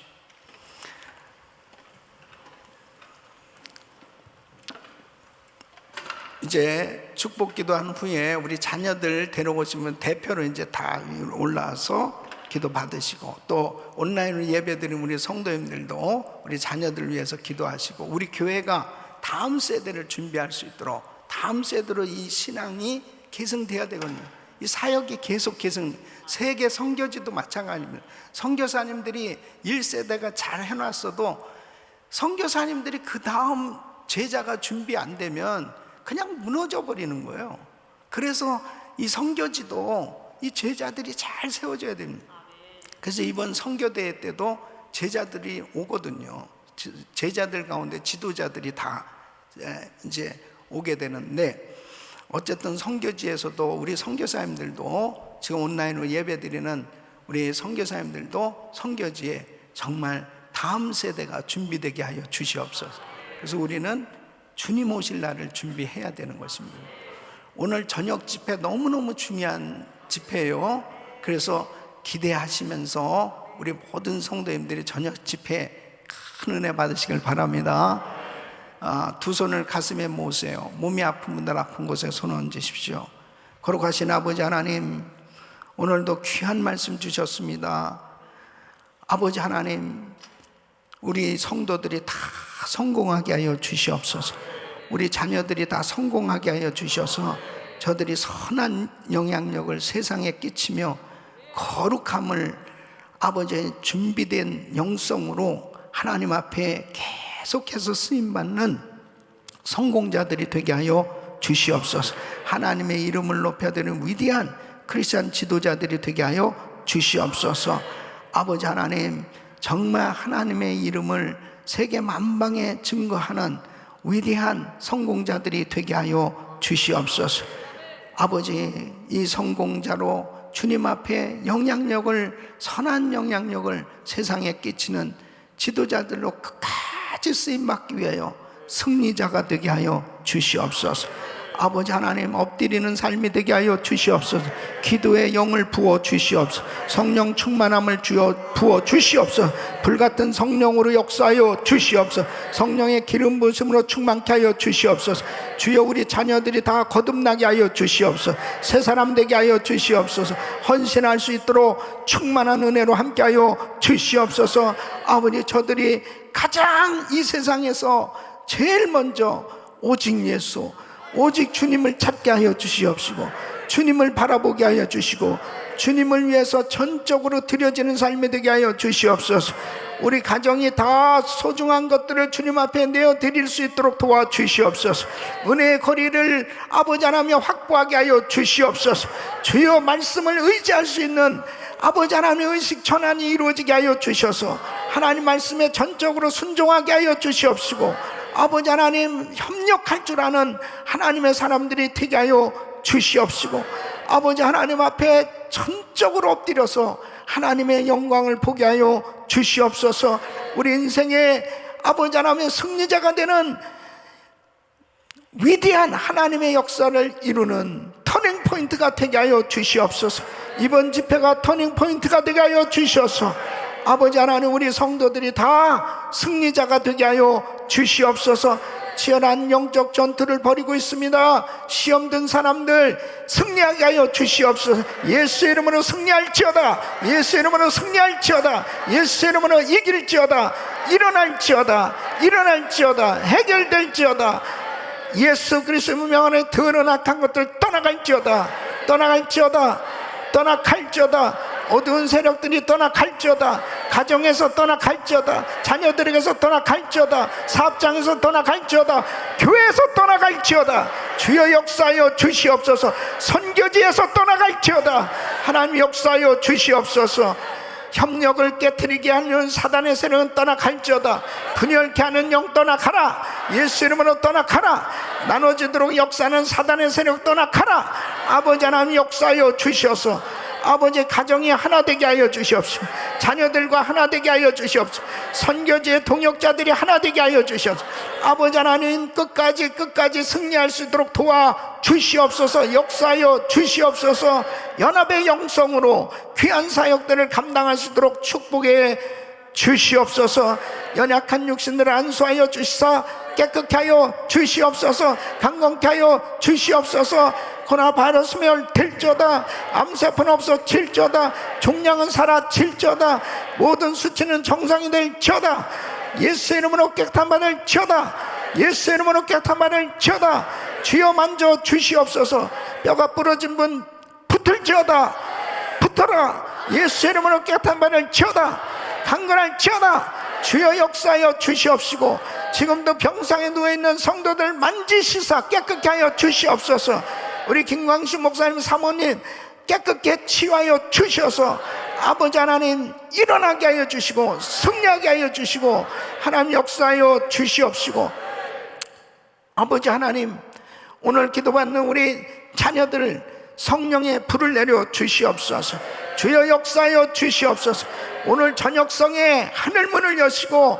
이제 축복 기도한 후에 우리 자녀들 데려오시면 대표로 이제 다 위로 올라와서 기도 받으시고, 또 온라인으로 예배드리는 우리 성도님들도 우리 자녀들 위해서 기도하시고, 우리 교회가 다음 세대를 준비할 수 있도록 다음 세대로 이 신앙이 계승돼야 되거든요. 이 사역이 계속 계승. 세계 선교지도 마찬가지입니다. 선교사님들이 1세대가 잘 해놨어도 선교사님들이 그 다음 제자가 준비 안 되면 그냥 무너져 버리는 거예요. 그래서 이 선교지도 이 제자들이 잘 세워져야 됩니다. 그래서 이번 선교대회 때도 제자들이 오거든요. 제자들 가운데 지도자들이 다 이제 오게 되는데, 어쨌든 선교지에서도 우리 선교사님들도 지금 온라인으로 예배드리는 우리 선교사님들도 선교지에 정말 다음 세대가 준비되게 하여 주시옵소서. 그래서 우리는 주님 오실 날을 준비해야 되는 것입니다. 오늘 저녁 집회 너무너무 중요한 집회예요. 그래서 기대하시면서 우리 모든 성도님들이 저녁 집회 큰 은혜 받으시길 바랍니다. 두 손을 가슴에 모으세요. 몸이 아픈 분들 아픈 곳에 손 얹으십시오. 거룩하신 아버지 하나님, 오늘도 귀한 말씀 주셨습니다. 아버지 하나님, 우리 성도들이 다 성공하게 하여 주시옵소서. 우리 자녀들이 다 성공하게 하여 주셔서 저들이 선한 영향력을 세상에 끼치며 거룩함을 아버지의 준비된 영성으로 하나님 앞에 계속해서 쓰임받는 성공자들이 되게 하여 주시옵소서. 하나님의 이름을 높여드리는 위대한 크리스찬 지도자들이 되게 하여 주시옵소서. 아버지 하나님, 정말 하나님의 이름을 세계 만방에 증거하는 위대한 성공자들이 되게 하여 주시옵소서. 아버지, 이 성공자로 주님 앞에 영향력을, 선한 영향력을 세상에 끼치는 지도자들로 끝까지 쓰임받기 위하여 승리자가 되게 하여 주시옵소서. 아버지 하나님, 엎드리는 삶이 되게 하여 주시옵소서. 기도의 영을 부어 주시옵소서. 성령 충만함을 부어 주시옵소서. 불같은 성령으로 역사하여 주시옵소서. 성령의 기름 부으심으로 충만케 하여 주시옵소서. 주여, 우리 자녀들이 다 거듭나게 하여 주시옵소서. 새 사람 되게 하여 주시옵소서. 헌신할 수 있도록 충만한 은혜로 함께하여 주시옵소서. 아버지, 저들이 가장 이 세상에서 제일 먼저 오직 예수, 오직 주님을 찾게 하여 주시옵시고, 주님을 바라보게 하여 주시고, 주님을 위해서 전적으로 드려지는 삶이 되게 하여 주시옵소서. 우리 가정이 다 소중한 것들을 주님 앞에 내어드릴 수 있도록 도와주시옵소서. 은혜의 거리를 아버지 하나님 확보하게 하여 주시옵소서. 주여, 말씀을 의지할 수 있는 아버지 하나님의 의식 전환이 이루어지게 하여 주셔서 하나님 말씀에 전적으로 순종하게 하여 주시옵시고, 아버지 하나님, 협력할 줄 아는 하나님의 사람들이 되게 하여 주시옵시고, 아버지 하나님 앞에 전적으로 엎드려서 하나님의 영광을 보게 하여 주시옵소서. 우리 인생의 아버지 하나님의 승리자가 되는 위대한 하나님의 역사를 이루는 터닝 포인트가 되게 하여 주시옵소서. 이번 집회가 터닝 포인트가 되게 하여 주셔서 아버지 하나님, 우리 성도들이 다 승리자가 되게 하여 주시옵소서. 치열한 영적 전투를 벌이고 있습니다. 시험 든 사람들 승리하게 하여 주시옵소서. 예수 이름으로 승리할지어다. 예수 이름으로 승리할지어다. 예수 이름으로 이길지어다. 일어날지어다. 일어날지어다. 해결될지어다. 예수 그리스도의 무명 안에 더러운 악한 것들 떠나갈지어다. 떠나갈지어다. 떠나갈지어다. 어두운 세력들이 떠나갈지어다. 가정에서 떠나갈지어다. 자녀들에게서 떠나갈지어다. 사업장에서 떠나갈지어다. 교회에서 떠나갈지어다. 주여, 역사하여 주시옵소서. 선교지에서 떠나갈지어다. 하나님, 역사하여 주시옵소서. 협력을 깨트리게 하는 사단의 세력은 떠나갈지어다. 분열케 하는 영 떠나가라. 예수 이름으로 떠나가라. 나눠지도록 역사하는 사단의 세력 떠나가라. 아버지 하나님, 역사하여 주셔서 아버지 가정이 하나 되게 하여 주시옵시고, 자녀들과 하나 되게 하여 주시옵시고, 선교지의 동역자들이 하나 되게 하여 주시옵시고, 아버지 하나님 끝까지 승리할 수 있도록 도와 주시옵소서. 역사하여 주시옵소서. 연합의 영성으로 귀한 사역들을 감당할 수 있도록 축복해 주시옵소서. 연약한 육신들을 안수하여 주시사 깨끗게 하여 주시옵소서. 강건케 하여 주시옵소서. 코로나 바이러스 멸될지어다. 암세포는 없어질지어다. 종양은 사라질지어다. 모든 수치는 정상이 될지어다. 예수 이름으로 깨끗한 받을지어다. 예수 이름으로 깨끗한 받을지어다. 주여 만져 주시옵소서. 뼈가 부러진 분 붙을지어다. 붙어라. 예수 이름으로 깨끗한 받을지어다. 강건할지어다. 주여 역사하여 주시옵시고, 지금도 병상에 누워있는 성도들 만지시사 깨끗게 하여 주시옵소서. 우리 김광수 목사님 사모님 깨끗게 치유하여 주셔서 아버지 하나님 일어나게 하여 주시고 승리하게 하여 주시고 하나님 역사하여 주시옵시고, 아버지 하나님 오늘 기도받는 우리 자녀들 성령의 불을 내려 주시옵소서. 주여 역사하여 주시옵소서. 오늘 저녁성에 하늘문을 여시고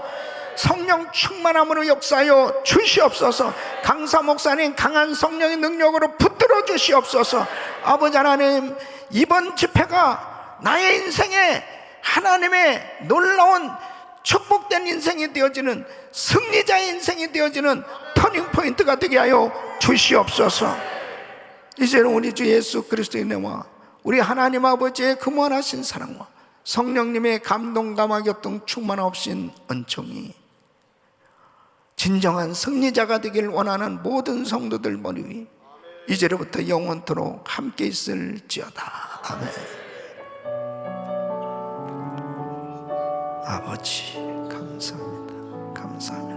성령 충만함으로 역사하여 주시옵소서. 강사 목사님 강한 성령의 능력으로 붙들어 주시옵소서. 아버지 하나님 이번 집회가 나의 인생에 하나님의 놀라운 축복된 인생이 되어지는, 승리자의 인생이 되어지는 터닝포인트가 되게 하여 주시옵소서. 이제는 우리 주 예수 그리스도의 은혜와 우리 하나님 아버지의 그무한하신 사랑과 성령님의 감동 감화 교통 충만하신 은총이 진정한 승리자가 되길 원하는 모든 성도들 머리 위 이제로부터 영원토록 함께 있을지어다. 아멘. 아버지 감사합니다. 감사합니다.